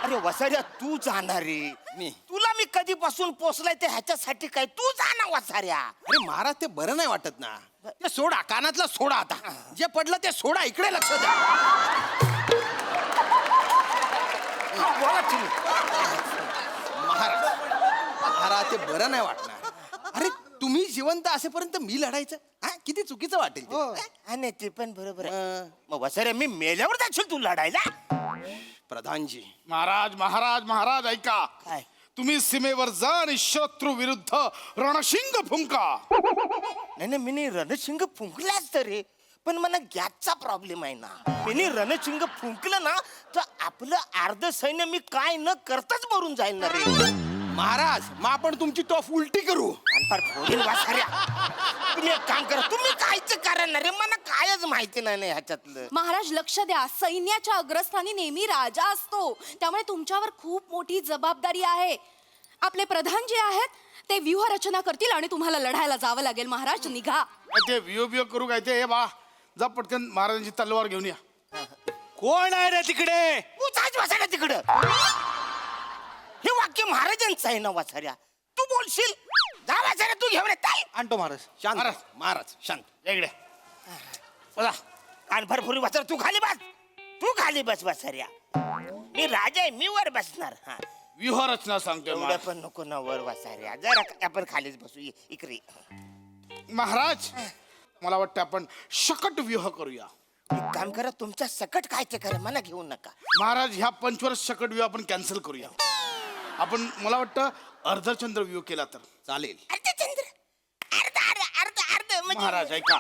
अरे वसाऱ्या तू जाणार रे, मी. तुला मी कधीपासून पोचलाय ते ह्याच्यासाठी काय, तू जा ना वसाऱ्या. अरे महाराज ते बरं नाही वाटत ना. ते सोडा, कानातलं सोडा आता. जे पडलं ते सोडा, इकडे लक्ष द्या. महाराज महाराज ते बरं नाही वाटणार. अरे तुम्ही जिवंत असेपर्यंत मी लढायचं, हा किती चुकीचं वाटेल ते. हा नाही ते पण बरोबर आहे. मग वसाऱ्या मी मेल्यावर जाशील तू लढायला? प्रधानजी महाराज महाराज महाराज ऐका. काय? तुम्ही सीमेवर जा आणि शत्रू विरुद्ध रणशिंग फुंका. नाही नाही, मी रणशिंग फुंकलाच तर रे, पण मला गॅसचा प्रॉब्लेम आहे ना. मी रणशिंग फुंकलं ना तर आपलं अर्ध सैन्य मी काय न करताच मरून जाईल ना रे. महाराज, मग आपण तुमची टॉफ उलटी करू. कानपार फोडील वासाऱ्या. तुम्ही एक काम करा, तुम्ही कायच कारण ना रे, मला कायच माहिती नाही ना ह्याच्यातलं. महाराज लक्ष द्या, सैन्याच्या अग्रस्थानी नेहमी राजा असतो, त्यामुळे तुमच्यावर खूप मोठी जबाबदारी आहे. आपले प्रधान जे आहेत ते व्यूह रचना करतील आणि तुम्हाला लढायला जावं लागेल. महाराज निघा. ते वियो करू काय ते? हे बा जा पटकन महाराजांची तलवार घेऊन या. कोण आहे रे तिकडे? तू जाच वासाऱ्या तिकडं. हे वाक्य महाराजांचं आहे ना वासाऱ्या, तू बोलशील. जा वासाऱ्या, तू घेऊन येताय. आणतो महाराज. शांत महाराज. महाराज शांत. इकडे बघा कानभर फुरी वासाऱ्या, तू खाली बस. तू खाली बस वासाऱ्या. मी राजा आहे, मी वर बसणार. हा व्यूह रचना सांगतोय एवढं महाराज. पण नको ना वर वासाऱ्या, जरा आपण खालीच बसू. इकडे महाराज मला वाटतं आपण शकट व्यूह करूया. एक काम करा, तुमचा सकट काय ते करा, मला घेऊ नका. महाराज ह्या पंचवर्ष सकट व्यूह आपण कॅन्सल करूया. आपण मला वाटतं अर्धचंद्र व्यूह केला तर चालेल. अर्धचंद्र, अर्ध म्हणजे महाराज ऐका.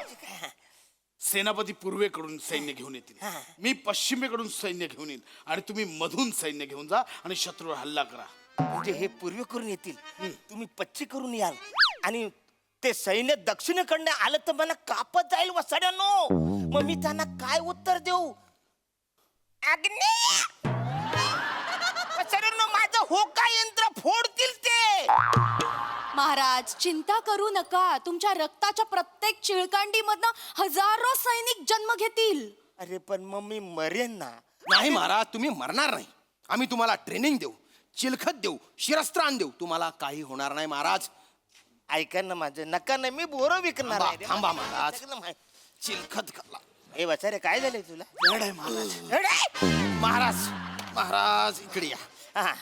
सेनापती पूर्वेकडून सैन्य घेऊन येतील, मी पश्चिमेकडून सैन्य घेऊन येईल आणि तुम्ही मधून सैन्य घेऊन जा आणि शत्रूवर हल्ला करा. म्हणजे हे पूर्व करून येतील, तुम्ही पश्चिम करून याल आणि ते सैन्य दक्षिणेकडनं आलं तर मला कापत जाईल वसाड्यानो. मग मी त्यांना काय उत्तर देऊ? अग्नी! वसाड्यानो, माझं होका यंत्र फोडतील ते. महाराज चिंता करू नका, तुमच्या रक्ताच्या प्रत्येक चिळकांडीमधनं हजारो सैनिक जन्म घेतील. अरे पण मग मी मरेन ना. नाही महाराज, तुम्ही मरणार नाही. आम्ही तुम्हाला ट्रेनिंग देऊ, चिलखत देऊ, शिरस्त्राण देऊ, तुम्हाला काही होणार नाही महाराज. ऐका ना माझं, नका ना, मी बोरं विकणार आहे रे. थांबा महाराज. सगळं माहित. चिलखत खाल्ला. ए वसारे, काय झालंय तुला? जड आहे महाराज. जड आहे? महाराज महाराज इकडे या. हा,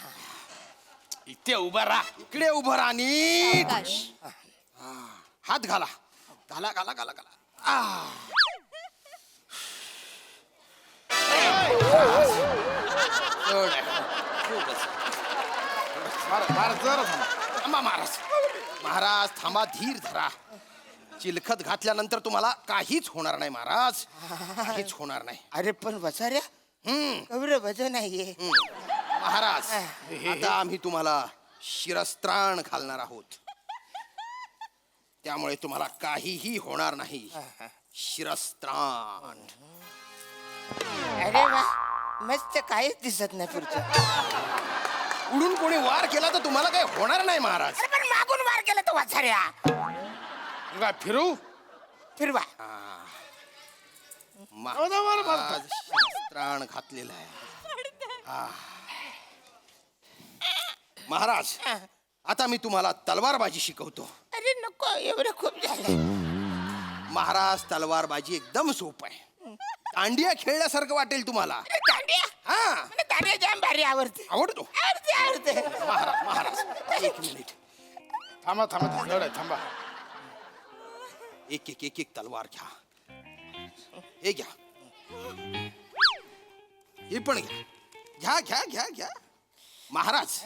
इथे उभं राहा. इकडे उभं राहा नीट. आकाश. हात घाला. घाला घाला घाला घाला. जड आहे. खूपच. महाराज जरा थांबा. थांबा महाराज. महाराज थांबा, धीर धरा. चिलखत घातल्यानंतर तुम्हाला काहीच होणार नाही महाराज, काहीच होणार नाही. अरे पण वसाऱ्या, कौरवच नाहीये. महाराज आता आम्ही तुम्हाला शिरस्त्राण घालणार आहोत, त्यामुळे तुम्हाला काहीही होणार नाही. शिरस्त्राण. अरे वा, मस्त, काहीच दिसत नाही पुढचं. उडून कोणी वार केला तर तुम्हाला काही होणार नाही महाराज. अरे पण मागून वार केला तर वाचाऱ्या. काय फिरू? फिरवा. महाराज शिरस्त्राण घातलेलं आहे. महाराज आता मी तुम्हाला तलवारबाजी शिकवतो. अरे नको, एवढं खूप झालं. महाराज तलवारबाजी एकदम सोप आहे. दांडिया खेळल्यासारखं वाटेल तुम्हाला. अरे दांडिया, हा मला दांडिया जाम भारी आवडते. आवडतो. आवडते. महाराज महाराज एक मिनिट. थांबा थांबा थांबा. एक एक एक एक तलवार घ्या. हे घ्या, हे पण घ्या. घ्या घ्या घ्या घ्या. महाराज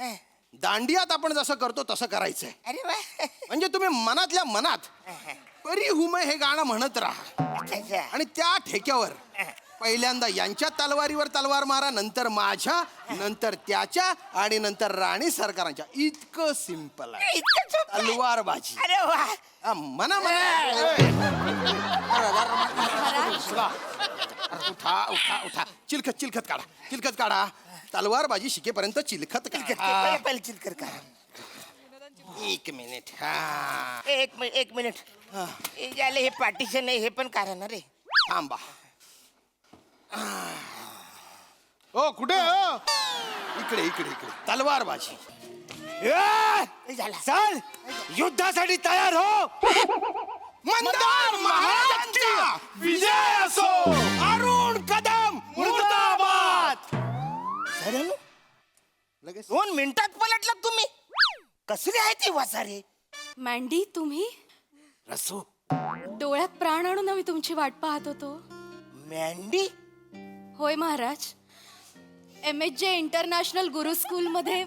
दांडियात आपण जसं करतो तसं करायचंय. अरे वा. म्हणजे तुम्ही मनातल्या मनात परी हुमे हे गाणं म्हणत राहा अच्छा. आणि त्या ठेक्यावर पहिल्यांदा यांच्या तलवारीवर तलवार मारा, नंतर माझ्या, नंतर त्याच्या आणि नंतर राणी सरकारांच्या. इतकं सिंपल आहे इतकं सोपं आहे? तलवारबाजी. अरे वा. हा, मना मना. उठा उठा उठा. चिलखत चिलखत काढा, चिलखत काढा. तलवारबाजी शिकेपर्यंत चिलखत काढा. पहिले चिलकर का. एक मिनिट. हा एक मिनिट. हे झालं, हे पार्टिशन आहे, हे पण कारण रे. थांबा. हो कुठे हो? इकडे इकडे इकडे. तलवारबाजी. हे झालं. चल युद्धासाठी तयार हो. मंदार महाराजांचा विजय असो. अरुण कदम मुर्दाबाद. अरे नु, लगेच 2 मिनिटात पलटलात तुम्ही. कसली आहे ती वासारे. मँडी, तुम्ही रसू. डोळ्यात प्राण आणून आम्ही तुमची वाट पाहत होतो. मँडी. होय महाराज, MHJ इंटरनॅशनल गुरु स्कूलमध्ये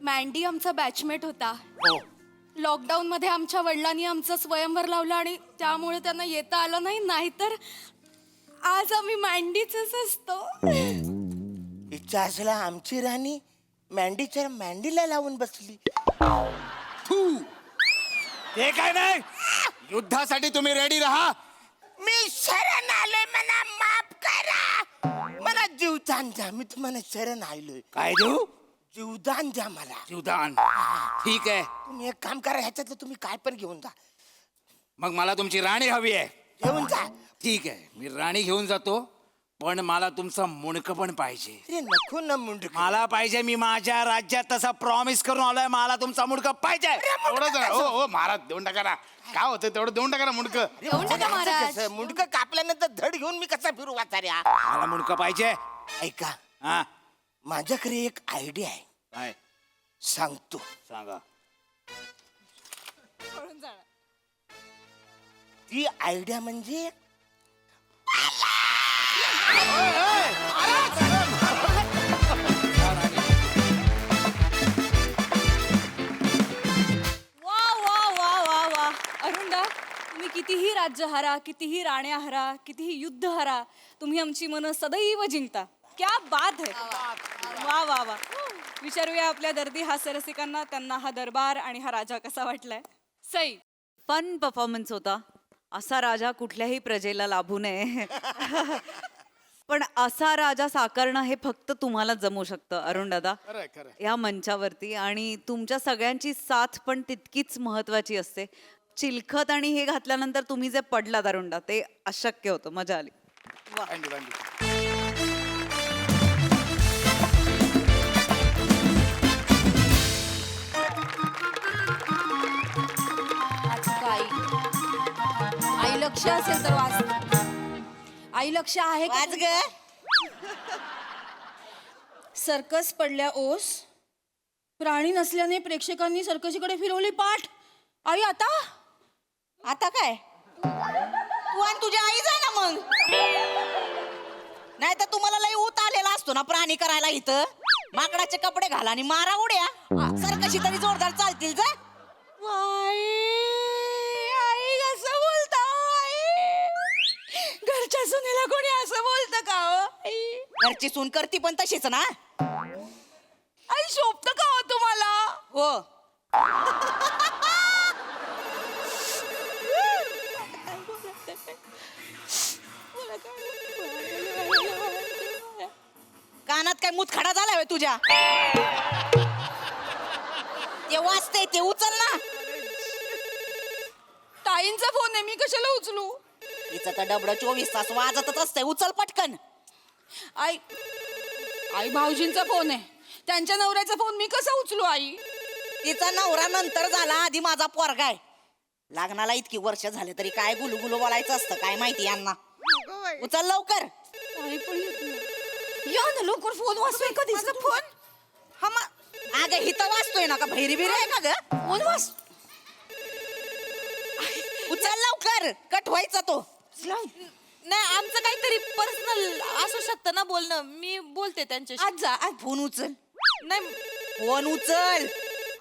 मँडी आमचा बॅचमेट होता. लॉकडाऊन मध्ये आमच्या वडिलांनी आमचं स्वयंवर लावलं आणि त्यामुळे त्यांना येता आलं नाही. नाहीतर आज आम्ही मँडीच असतो. इच्छा असला आमची राणी मँडीच्या मँडीला लावून बसली. ते काय नाही, युद्धासाठी तुम्ही रेडी राहा. मी शरण आलोय, मला माफ करा. मला जीवदान द्या. मी तुम्हाला शरण आलोय. काय देऊ? जीवदान द्या मला. जीवदान. ठीक आहे, तुम्ही एक काम करा, ह्याच्यातलं तुम्ही काय पण घेऊन जा. मग मला तुमची राणी हवी आहे. घेऊन जा. ठीक आहे, मी राणी घेऊन जातो, पण मला तुमचं मुंडकं पण पाहिजे. अरे नको ना मुंडक. मला पाहिजे. मी माझ्या राज्यात तसा प्रॉमिस करून आलोय. मला तुमचा मुंडकं पाहिजे. एवढंच आहे. हो हो महाराज, देऊन टाका ना. काय होतं तेवढं देऊन टाका ना मुंडकं. देऊन टाका महाराज. मुंडक कापल्यानंतर धड घेऊन मी कसा फिरू वाचाऱ्या. मला मुंडकं पाहिजे. ऐका, हा माझ्याकडे एक आयडिया आहे, काय सांगतो. सांगा. ती आयडिया म्हणजे वा वा वा वा वा. अरुणदा, तुम्ही कितीही राज्य हरा, कितीही राण्या हरा, कितीही युद्ध हरा, तुम्ही आमची मनं सदैव जिंकता. क्या बात है. वा वा वा. विचारूया आपल्या दर्दी हास्यरसिकांना, त्यांना हा दरबार आणि हा राजा कसा वाटलाय. सई. फन परफॉर्मन्स होता. असा राजा कुठल्याही प्रजेला लाभू नये. पण असा राजा साकारणं हे फक्त तुम्हाला जमू शकतं अरुण दादा, या मंचावरती. आणि तुमच्या सगळ्यांची साथ पण तितकीच महत्वाची असते. चिलखत आणि हे घातल्यानंतर तुम्ही जे पडलात अरुणदा, ते अशक्य होतं. मजा आली. आई लक्ष असेल तर वाच. आई लक्ष आहे का? वाच ग. सर्कस पडल्या ओस, प्राणी नसल्याने प्रेक्षकांनी सर्कशीकडे फिरवली पाठ. आई आता आता काय तू आणि तुझी आई जाय ना मग. नाही तर तुम्हाला लई ऊत आलेला असतो ना प्राणी करायला इथं. माकडाचे कपडे घाला आणि मारा उड्या. सरकशी तरी जोरदार चालतील जा. आई कसं बोलता आई. घरच्या घरच्या सुनेला कोणी असं बोलतं का हो आई? घरची सून करती पण तशीच ना. आई शोभत का हो तुम्हाला? हो. कानात काय मुतखडा झाला होय तुझ्या? ते वाजते ते उचल ना. ताईंचा फोन आहे, मी कशाला उचलू? तिचं तर डबडं 24 तास वाजतच असतंय. उचल पटकन. आई आई भाऊजींचा फोन आहे, त्यांच्या नवऱ्याचा फोन मी कसा उचलू आई? तिचा नवरा नंतर झाला, आधी माझा पोरगा आहे. लग्नाला इतकी वर्ष झाले तरी काय गुलगुलू बोलायचं असतं काय माहिती यांना. उचल लवकर. आई पण येत नाही. या ना लवकर, फोन वाजतोय कधी फोन. हा अगं हिथं वाचतोय ना का भैरी बिरी आहे का ग? फोन वाज. उचल लवकर, कट व्हायचा तो. नाही आमचं काहीतरी पर्सनल असू शकतं ना बोलणं. मी बोलते त्यांच्याशी. आज जा, आज फोन उचल. नाही फोन उचल.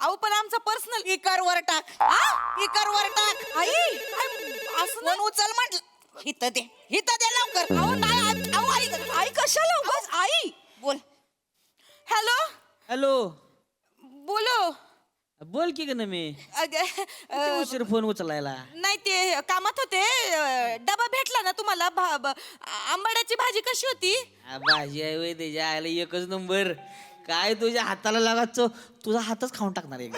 अहो पण आमचं पर्सनल. स्पीकर वर टाक. स्पीकर वर टाक. आई असं फोन उचल म्हटलं. हिथं दे लवकर. अहो नाही अहो आई आई कशाला उगाच आई? बोल. हॅलो हॅलो, बोलो. बोल की ग मी. किती उशीर फोन उचलायला? नाही ते कामात होते. डबा भेटला ना तुम्हाला? आंबाड्याची भाजी कशी होती? भाजी आहे वय त्याच्या आयला एकच नंबर. काय तुझ्या हाताला लागायचं, तुझा हातच खाऊन टाकणार आहे.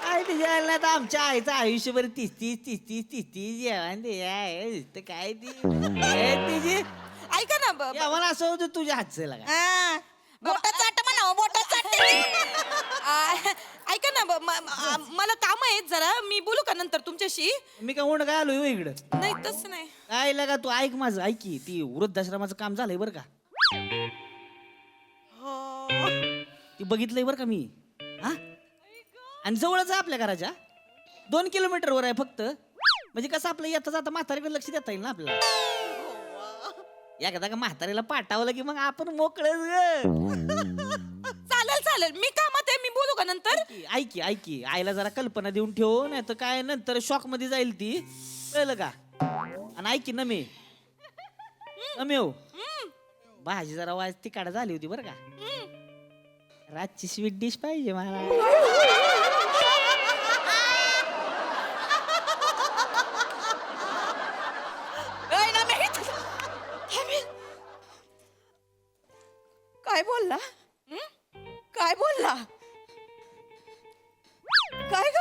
काय त्याच्या आयला आता आमच्या आईचं आयुष्यभर 30 जेवण ते आहे काय तिची ऐका ना जेवण असं होतं तुझ्या हातचं लागा. बोटा चाट म्हणा, बोटा चाट. ऐका ना मला काम आहे जरा. मी बोलू का नंतर तुमच्याशी? मी काय उंड काय आलोय इकडं? नाही तसं नाही. काय लागा तू ऐक माझं, ऐक की ती वृद्धाश्रमाचं काम झालंय बरं का. ती बघितलंय बरं का मी. हा आणि जवळच आहे आपल्या घराच्या, 2 किलोमीटरवर आहे फक्त. म्हणजे कसं आपलं येता जाता म्हातारीकडे लक्ष देता येईल ना आपल्याला. एकदा का म्हातारीला पाठवलं की मग आपण मोकळच. चालेल चालेल. मी कामात आहे. मी बोलू का नंतर? ऐक की आईला जरा कल्पना देऊन ठेव, नाही तर काय नंतर शॉक मध्ये जाईल ती, कळलं का. आणि ऐक की नमे हो, भाजी जरा वाज तिकाडा झाली होती बरं का. रातची स्वीट डिश पाहिजे मला. काय बोलला? काय बोलला? काय ग?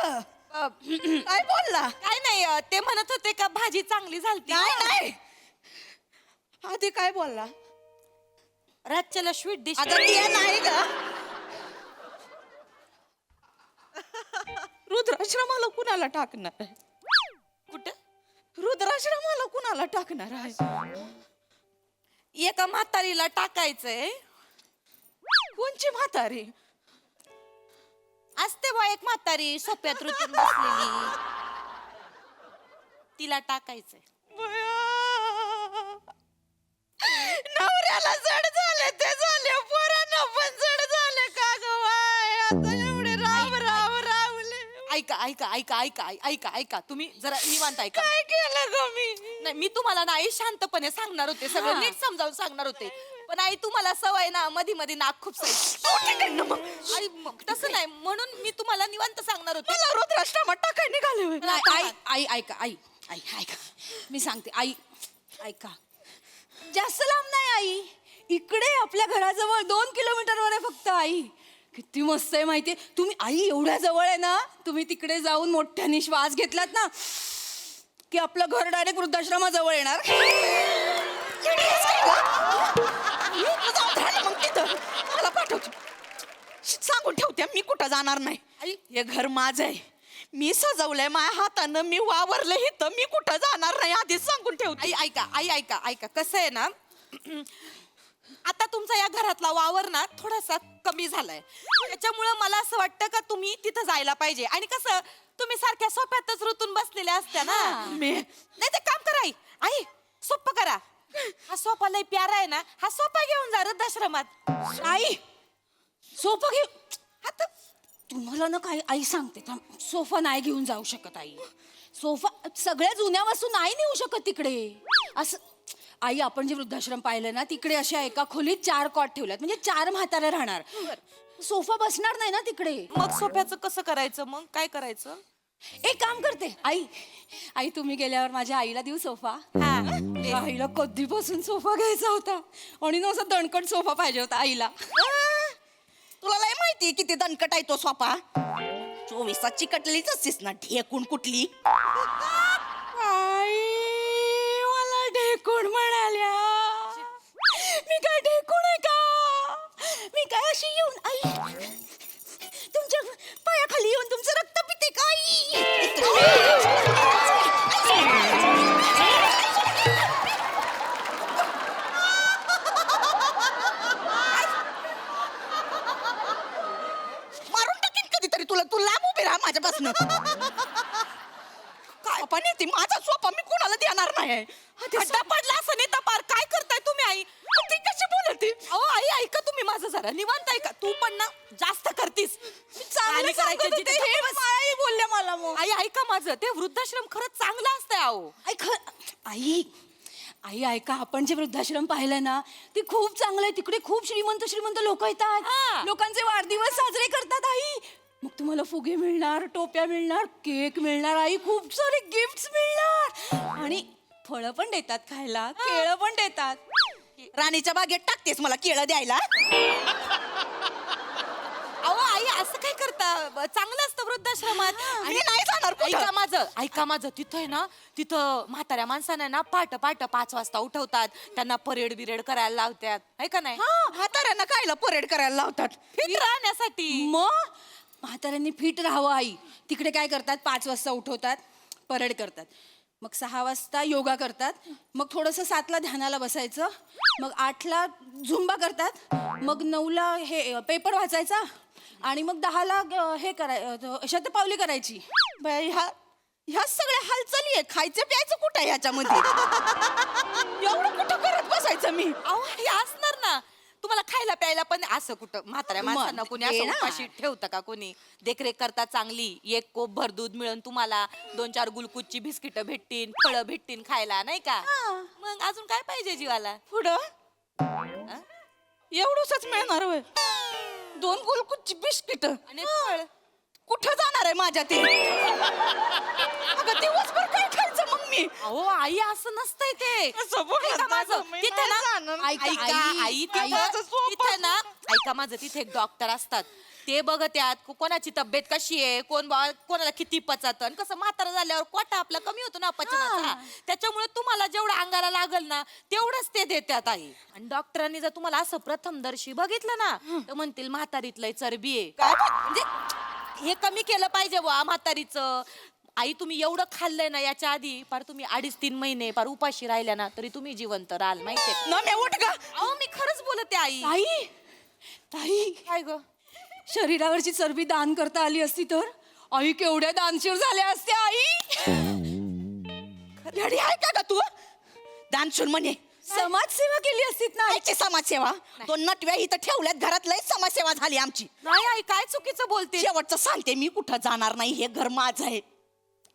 काय बोलला? काय नाही ते म्हणत होते का भाजी चांगली झालती. नाही आधी काय बोलला? रातच्याला स्वीट डिश. अगं ती नाही ग. रुद्राश्रमाला कुणाला टाकणार आहे? कुठं? रुद्राश्रमाला कुणाला टाकणार आहे? एका म्हातारीला टाकायचंय. कोणची म्हातारी? असते बा एक म्हातारी सोप्यात रुतून बसलेली, तिला टाकायचंय. नवऱ्याला जड झाले ते झाले, पोरांना पण जड झाले का ग बाय? आता एवढे रावले. ऐका ऐका ऐका ऐका ऐका ऐका तुम्ही जरा निवांत ऐका. काय केलं ग मी? नाही मी तुम्हाला नाही शांतपणे सांगणार होते, सगळं नीट समजावून सांगणार होते. पण आई तुम्हाला सवय ना मध्ये मध्ये नाक खूप आई तसं नाही म्हणून मी तुम्हाला निवांत सांगणार होते. मला रुद्राश्रमात टाकाय निघाले होय. नाही, आई ऐका आई ऐका, मी सांगते आई ऐका. जास्त लांब नाही आई, इकडे आपल्या घराजवळ 2 किलोमीटरवर आहे फक्त. आई किती मस्त आहे माहितीये तुम्ही. आई एवढ्या जवळ आहे ना, तुम्ही तिकडे जाऊन मोठ्याने श्वास घेतलात ना की आपलं घर डायरेक्ट वृद्धाश्रमाजवळ येणार. मग तिथं मला पाठवतो, सांगून ठेवते मी कुठं जाणार नाही. आई हे घर माझं आहे, मी सजवलंय माझ्या हातानं, मी वावरलं इथं, मी कुठं जाणार नाही आधीच सांगून ठेवते. आई ऐका आई ऐका ऐका कसं आहे ना, आता तुमचा या घरातला वावर ना थोडासा कमी झालाय, त्याच्यामुळं मला असं वाटतं का तुम्ही तिथं जायला पाहिजे. आणि कसं तुम्ही सारख्या सोप्यातच रुतून बसलेल्या असत्या ना. नाही ते काम करा आई, आई सोपं करा. हा सोफा लय प्यारा आहे ना, हा सोफा घेऊन जा वृद्धाश्रमात. आई सोफा घेऊ आता तुम्हाला ना काही आई सांगते, सोफा नाही घेऊन जाऊ शकत आई. सोफा सगळ्या जुन्या वस्तू नाही नेऊ शकत तिकडे. असं आई, आपण जे वृद्धाश्रम पाहिलं ना, तिकडे अशा एका खोलीत 4 कॉट ठेवल्यात, म्हणजे 4 म्हातारे राहणार. सोफा बसणार नाही ना तिकडे. मग सोफ्याचं कसं करायचं? मग काय करायचं? एक काम करते आई तुम्ही गेल्यावर माझ्या आईला देऊ सोफा. माझ्या आईला कधीपासून सोफा घ्यायचा होता आणि ना असा दणकट सोफा पाहिजे होता आईला. तुला लय माहिती किती दणकट आहे तो सोफा. 24 चिकटलेलीच असतेस ना, ढेकून कुठली. आई मला ढेकूण म्हणाल्या. मी काय ढेकूण आहे का? मी काय अशी येऊन आई तुमच्या पायाखाली येऊन तुमचं रक्त पिते का मारून टाकीन कधीतरी तुला. तू लांब उभी राहा माझ्यापासून. काय पण येते माझा सोफा मी कोणाला देणार नाही. खड्डा पडला असं नाही तर पार. काय करताय तुम्ही आई? ती कशी बोलते? अहो आई ऐका तुम्ही माझं जरा निवांत ऐका. तू पण ना जास्त करतीस. चांगलं सांगत होते, हे आई बोलल्या मला. मग आई ऐका माझं, ते वृद्धाश्रम खरंच चांगलं असतंय. अहो आई ऐका, आपण जे वृद्धाश्रम पाहिलंय ना, ते खूप चांगलं आहे. तिकडे खूप श्रीमंत लोक येतात, लोकांचे वाढदिवस साजरे करतात. आई मग तुम्हाला फुगे मिळणार, टोप्या मिळणार, केक मिळणार, आई खूप सारे गिफ्ट्स मिळणार आणि फळं पण देतात खायला, केळं पण देतात. राणीच्या बागेत टाकतेस मला केळं द्यायला? अहो आई असं काय करता? चांगलं असतं वृद्धाश्रमात. आणि नाही जाणार. ऐका माझं तिथं आहे ना, तिथं म्हाताऱ्या माणसांना ना पहाटे 5 वाजता उठवतात, त्यांना परेड बिरेड करायला लावतात. आहे का नाही? म्हाताऱ्यांना कायला परेड करायला लावतात? फिट राहण्यासाठी. मग म्हाताऱ्यांनी फिट राहावं आई. तिकडे काय करतात, 5 वाजता उठवतात, परेड करतात, मग 6 वाजता योगा करतात, मग थोडंसं 7ला ध्यानाला बसायचं, मग 8ला झुंबा करतात, मग 9ला हे पेपर वाचायचा आणि मग 10ला हे शतपावली करायची. ह्या सगळ्या हालचाली आहे. खायचं प्यायचं कुठं आहे ह्याच्यामध्ये? एवढं कुठं करत बसायचं मी? अहो हे असणार ना, तुम्हाला खायला प्यायला पण असं कुठं म्हाताऱ्या माणसांना कोणी असं उपाशी ठेवतं का? कोणी देखरेख करता चांगली. 1 कोप भर दूध मिळून तुम्हाला 2-4 गुलकुच्ची बिस्किट भेटतील, फळं भेटतील खायला, नाही का? मग अजून काय पाहिजे जीवाला? पुढं एवढंच मिळणार होय? 2 गुलकुच्ची बिस्किट आणि फळ कुठं जाणार आहे माझ्या ते? अगं दिवसभर काय खायचं मग मी? अहो आई असं नसतंय ते. ऐका माझं, तिथे ना तिथे ना ऐका माझं, तिथे एक डॉक्टर असतात. ते बघत्यात कोणाची तब्येत कशी आहे, कोणाला किती पचत, आणि कसं म्हातारा झाल्यावर कोटा आपला कमी होतो ना पचनाचा. त्याच्यामुळे तुम्हाला जेवढं अंगाला लागल ना तेवढंच ते देतात आई. आणि डॉक्टरांनी जर तुम्हाला असं प्रथमदर्शी बघितलं ना तर म्हणतील म्हातारीतलंय चरबी आहे. म्हणजे हे कमी केलं पाहिजे बुवा म्हातारीचं. आई तुम्ही एवढं खाल्लंय ना याच्या आधी, पार तुम्ही 2.5-3 महिने पार उपाशी राहिल्या ना तरी तुम्ही जिवंत राहाल, माहितीये ना? अहो मी खरंच बोलते आई. ताई काय ग? शरीरावरची चरबी दान करता आली असती तर आई केवढ्या दानशूर झाल्या असत्या. आई रेडी आहे का तू? दानशूर म्हणे समाजसेवा केली असतीत ना. आईची समाजसेवा? 2 नटव्या इथं ठेवल्यात घरात, लय समाजसेवा झाली आमची. नाही आई काय चुकीचं बोलते? शेवटचं सांगते, मी कुठं जाणार नाही. हे घर माझं आहे.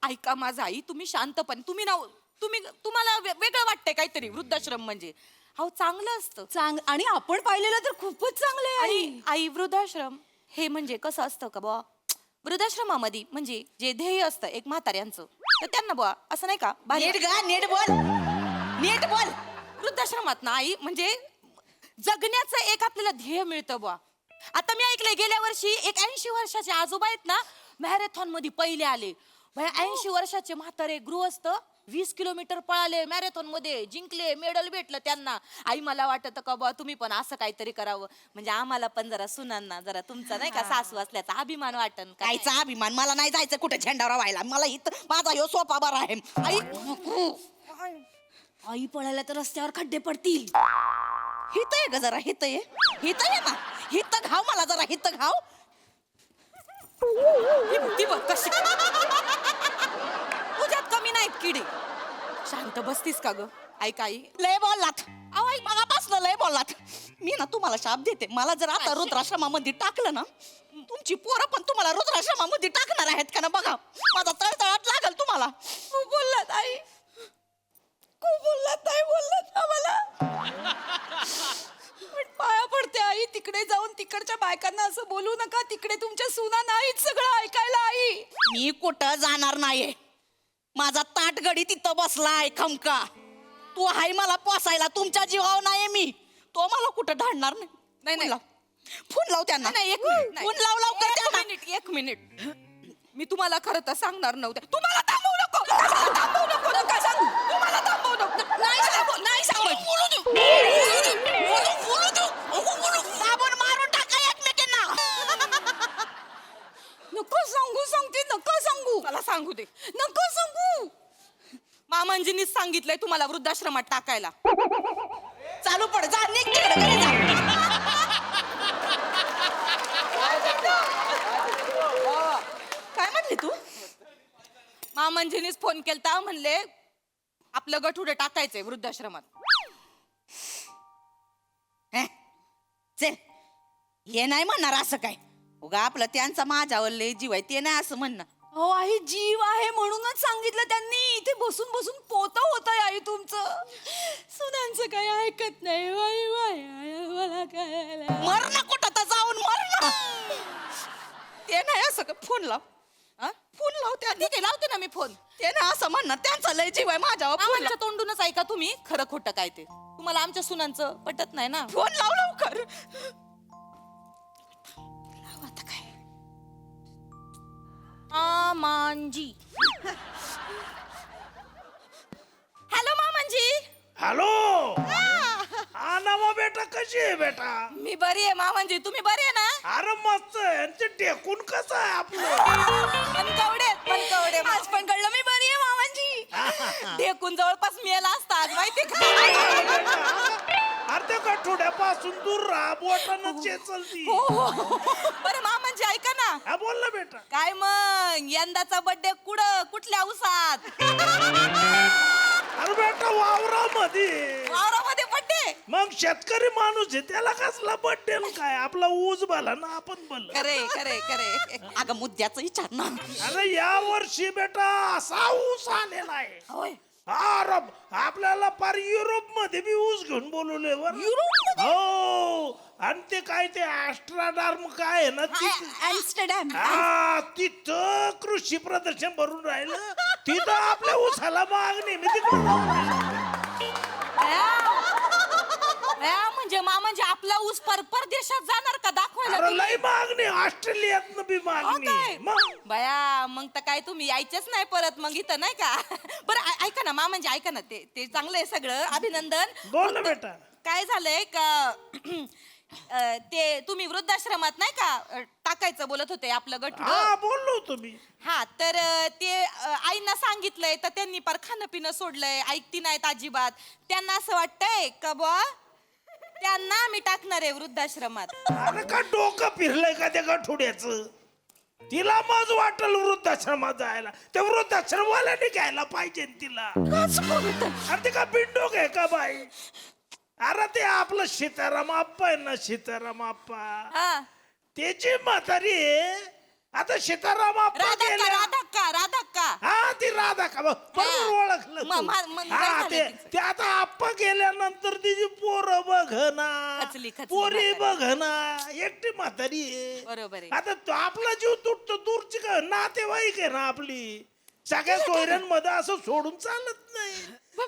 ऐका माझं आई, तुम्ही शांतपणे, तुम्हाला वेगळं वाटतंय काहीतरी वृद्धाश्रम म्हणजे. अहो चांगलं असतं. आणि आपण पाहिलेलं तर खूपच चांगलं आहे. आणि आई वृद्धाश्रम हे म्हणजे कसं असतं का बुवा, वृद्धाश्रमामध्ये म्हणजे जे ध्येय असतं एक म्हाताऱ्यांचं, तर त्यांना बुवा असं नाही का, नीट बोल. वृद्धाश्रमात ना आई म्हणजे जगण्याचं एक आपल्याला ध्येय मिळतं बुवा. आता मी ऐकलंय गेल्या वर्षी एक 80 वर्षाचे आजोबा आहेत ना, मॅरेथॉन मध्ये पहिले आले. 80 वर्षाचे म्हातारे गृहस्थ 20 किलोमीटर पळाले मॅरेथॉन मध्ये, जिंकले, मेडल भेटलं त्यांना. आई मला वाटत का बुवा तुम्ही पण असं काहीतरी करावं, म्हणजे आम्हाला पण जरा सुनांना जरा तुमचा नाही का सासू असल्याचा अभिमान वाटन. कायचा अभिमान? मला नाही जायचं कुठे झेंडावर व्हायला. मला इथं माझा ह्यो सोपा बरा आहे. आई नको. आई पळायला तर रस्त्यावर खड्डे पडतील. हित आहे ग जरा, हित आहे ना, हित घाव मला जरा, हित घाव. ती बघ कशी तुझ्यात कमी नाहीत किडे. शांत बसतीस का ग? ऐक आई, लय बोललात. अहो आई मगापासनं लय बोललात. मी ना तुम्हाला शाप देते. मला जर आता रुद्राश्रमामध्ये टाकलं ना, तुमची पोरं पण तुम्हाला रुद्राश्रमामध्ये टाकणार आहेत का ना? बघा माझा तळतळाट लागल वाटेल तुम्हाला? खूप बोललात आई, खूप बोललात, नाही बोललात ना मला. पण पाया पडते आई, तिकडे जाऊन तिकडच्या बायकांना असं बोलू नका. तिकडे तुमच्या सुना नाहीत सगळं ऐकायला आई. मी कुठं जाणार नाहीये. माझा ताटगडी तिथं बसलाय खमका. तू हाय मला पोसायला, तुमच्या जीवावर नाहीये मी. तो मला कुठं धाडणार नाही. नाही. फोन लाव त्यांना. नाही, एक मिनिट, नाही. फोन लाव लवकर त्यांना. एक मिनिट. मी तुम्हाला खरं तर सांगणार नव्हते. तुम्हाला थांबवू नको, कशाला थांबवू नको, नका सांगू. तुम्हाला थांबवू नको. नाही सांगू, नाही सांगू. साबण मारून टाका एकमेकांना. नको सांगू, सांगते नको सांगू. मला सांगू दे. नको सांगू. मामांजीनीच सांगितलंय तुम्हाला वृद्धाश्रमात टाकायला. चालू पड, जा निघ तिकडे, घरी जा. काय म्हणली तू? मामांजीनीच फोन केलता, म्हणले आपलं गठुडे टाकायचंय वृद्धाश्रमात. चल, हे नाही म्हणणार असं काय. उगा आपलं त्यांचा माझ्यावर लय जीव आहे ते नाही असं म्हणणं. हो आई, जीव आहे म्हणूनच सांगितलं त्यांनी. इथे बसून बसून पोत होत आई तुमचं. सुनांचं काही ऐकत नाही. बाई बाई मला काय. मर ना कुठं तर जाऊन मर ना. ते नाही असं का. फोन लाव. फोन लाव त्या. ठीक आहे, लावते ना मी फोन. ते नाही असं म्हणणार. त्यांचा लय जीव आहे माझ्यावर. फोन मामांच्या तोंडूनच ऐका तुम्ही खरं खोटं काय ते. तुम्हाला आमच्या सुनांचं पटत नाही ना. फोन लाव लवकर. आता काय मामांजी. हॅलो मामांजी. हॅलो. हा नवा बेटा, कशी आहे बेटा? मी बरी आहे मामांजी, तुम्ही बरी आहे ना? अरे मस्त आहे. ते टेकून कसं आहे आपलं? मनकवडे आज पण कळलं मी बरी आहे मामांजी. ढेकून जवळपास मेला असता आज, माहिती का? अर्ध्या गठोड्यापासून दूर राहा, बोटानं चेचलती. बरं मामांजी ऐका ना. हा बोल ना बेटा. काय मग यंदाचा बर्थडे कुठल्या उसात? अरे बेटा वावरामध्ये. वावरामध्ये बर्थडे? मग शेतकरी माणूस आहे, त्याला कसला बड्डे काय. आपला ऊस भला ना आपण भलं. खरे. अगं मुद्द्याचं विचार ना. अरे या वर्षी बेटा असा ऊस आलेला आहे. होय. अरे आपल्याला पार युरोप मध्ये बी ऊस घेऊन बोलवले बर. हो. आणि ते काय ते ऍस्ट्राडार्म काय आहे ना ॲम्स्टरडॅम. तिथं कृषी प्रदर्शन भरून राहिलं. तिथं आपल्या ऊसाला मागणी. मी तिकडे म्हणजे मामांजी आपला ऊस परदेशात जाणार का दाखवायला? लय मागणी. ऑस्ट्रेलियात बी मागणी. मग बया, मग तर काय तुम्ही यायचेच नाही परत मग इथं, नाही का? बरं ऐका ना मामांजी, ऐका ना. ते चांगलं आहे सगळं, अभिनंदन. बोल ना बेटा. काय झालंय का ते तुम्ही वृद्धाश्रमात नाही का टाकायचं बोलत होते आपलं गठुड. बोललो तुम्ही. हा, तर ते आईंना सांगितलंय तर त्यांनी पार खाणं पिणं सोडलंय, ऐकती नाहीत अजिबात. त्यांना असं वाटतंय का बुवा त्यांना आम्ही टाकणार आहे वृद्धाश्रमात. अरे का डोकं फिरलंय का त्या गठुड्याचं? तिला मज वाटल वृद्धाश्रमात जायला. त्या वृद्धाश्रमवाल्याने घ्यायला पाहिजे तिला. अरे ते का बिंडोक आहे का बाई? अरे ते आपलं सीताराम आप्पा आहे ना, सीताराम आप्पा. त्याची म्हातारी आहे. आता सीताराम आप्पा गेले. राधा हा ती राधा का बरोबर ओळखलं. हा ते आता आप्पा गेल्यानंतर तिची पोरं बघना, खचली पोरी बघना, एकटी म्हातारी आहे. बरोबर आहे. आता आपला जीव तुटतो. दूरची का नातेवाईक आहे ना आपली. सगळ्या सोयऱ्यांमध्ये असं सोडून चालत नाही.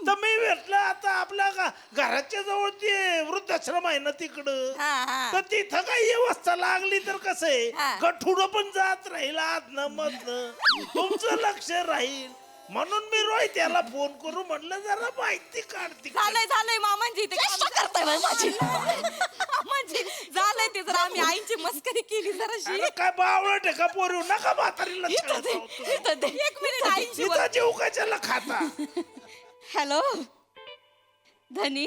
तर मी भेटलं आता आपल्या घराच्या जवळ ते वृद्धाश्रम आहे ना तिकडं. तर तिथं काही व्यवस्था लागली तर कसं आहे, गठुडं पण जात राहील आतनं मधनं, तुमचं लक्ष राहील. म्हणून मी रोहित याला फोन करू म्हणलं जरा माहिती काढते. झालंय मामांजी, ते करताय माझी. मामांजी झालंय ते, जरा आम्ही आईची मस्करी केली जराशी. काय बावळट आहे का पोरी? नका म्हातारीला. एक मिनिट आईची जीव कशाला खाता? हॅलो धनी,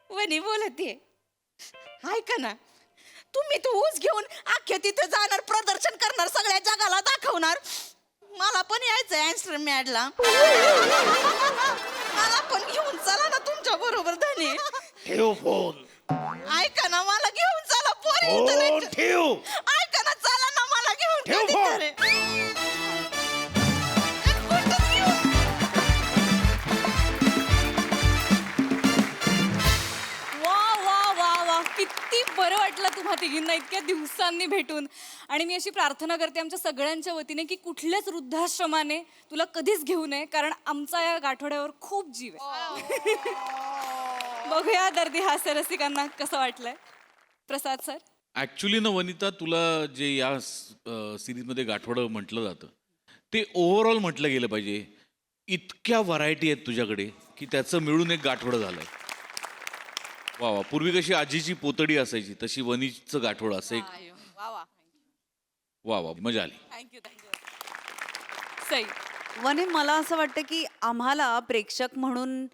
वनी बोलते. ऐका ना, तुम्ही तो ऊस घेऊन अख्ख्या तिथे जाणार, प्रदर्शन करणार, सगळ्या जगाला दाखवणार. मला पण यायचंय ॲम्स्टरडॅमला. मला पण घेऊन चला ना तुमच्या बरोबर धनी. ठेव फोन. ऐका ना, मला घेऊन चला. फोन ठेव. ऐका ना, चला ना, मला घेऊन ठेव फोन. दिवसांनी भेटून. आणि मी अशी प्रार्थना करते आमच्या सगळ्यांच्या वतीने की कुठल्याच वृद्धाश्रमाने तुला कधीच घेऊ नये, कारण आमचा या गाठोड्यावर खूप जीव आहे. बघूया दर्दी हास्य रसिकांना कसं वाटलंय. प्रसाद सर. ऍक्च्युली ना वनिता, तुला जे या सिरीजमध्ये गाठोडं म्हटलं जातं ते ओव्हरऑल म्हटलं गेलं पाहिजे. इतक्या व्हरायटी आहेत तुझ्याकडे की त्याचं मिळून एक गाठोडं झालंय. वा वा. पूर्वी कशी आजीची पोतडी असायची तशी वनीचं गाठोडं असं एक. वा वा वा वा, मजा आली. Thank you thank you. सई. वने मला असं वाटतं की आम्हाला प्रेक्षक म्हणून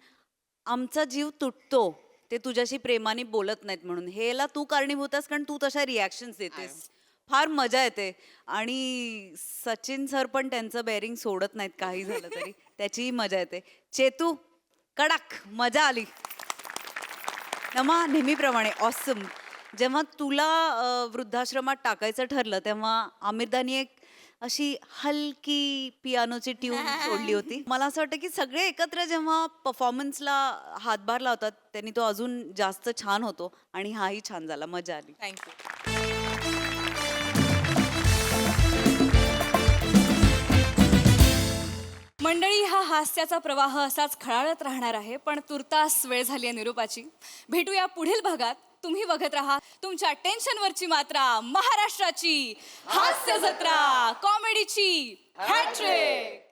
आमचा जीव तुटतो ते तुझ्याशी प्रेमाने बोलत नाहीत म्हणून. हेला तू कारणीभूत आहेस, कारण तू तशा रिॲक्शन्स देतेस. फार मजा येते. आणि सचिन सर पण त्यांचं बेअरिंग सोडत नाहीत काही झालं तरी, त्याचीही मजा येते. चेतू कडक, मजा आली. नमा नेहमीप्रमाणे ऑसम. जेव्हा तुला वृद्धाश्रमात टाकायचं ठरलं तेव्हा आमिरदानी एक अशी हलकी पियानोची ट्यून सोडली होती. मला असं वाटतं की सगळे एकत्र जेव्हा परफॉर्मन्सला हातभार लावतात त्यांनी तो अजून जास्त छान होतो. आणि हाही छान झाला, मजा आली. थँक्यू. मंडळी, हा हास्याचा प्रवाह असाच खळाळत राहणार आहे, पण तुर्तास वेळ झाली आहे निरोपाची. भेटूया पुढील भागात. तुम्ही बघत राहा तुमच्या टेन्शनवरची मात्रा, महाराष्ट्राची हास्य जत्रा, कॉमेडीची हॅट्रिक.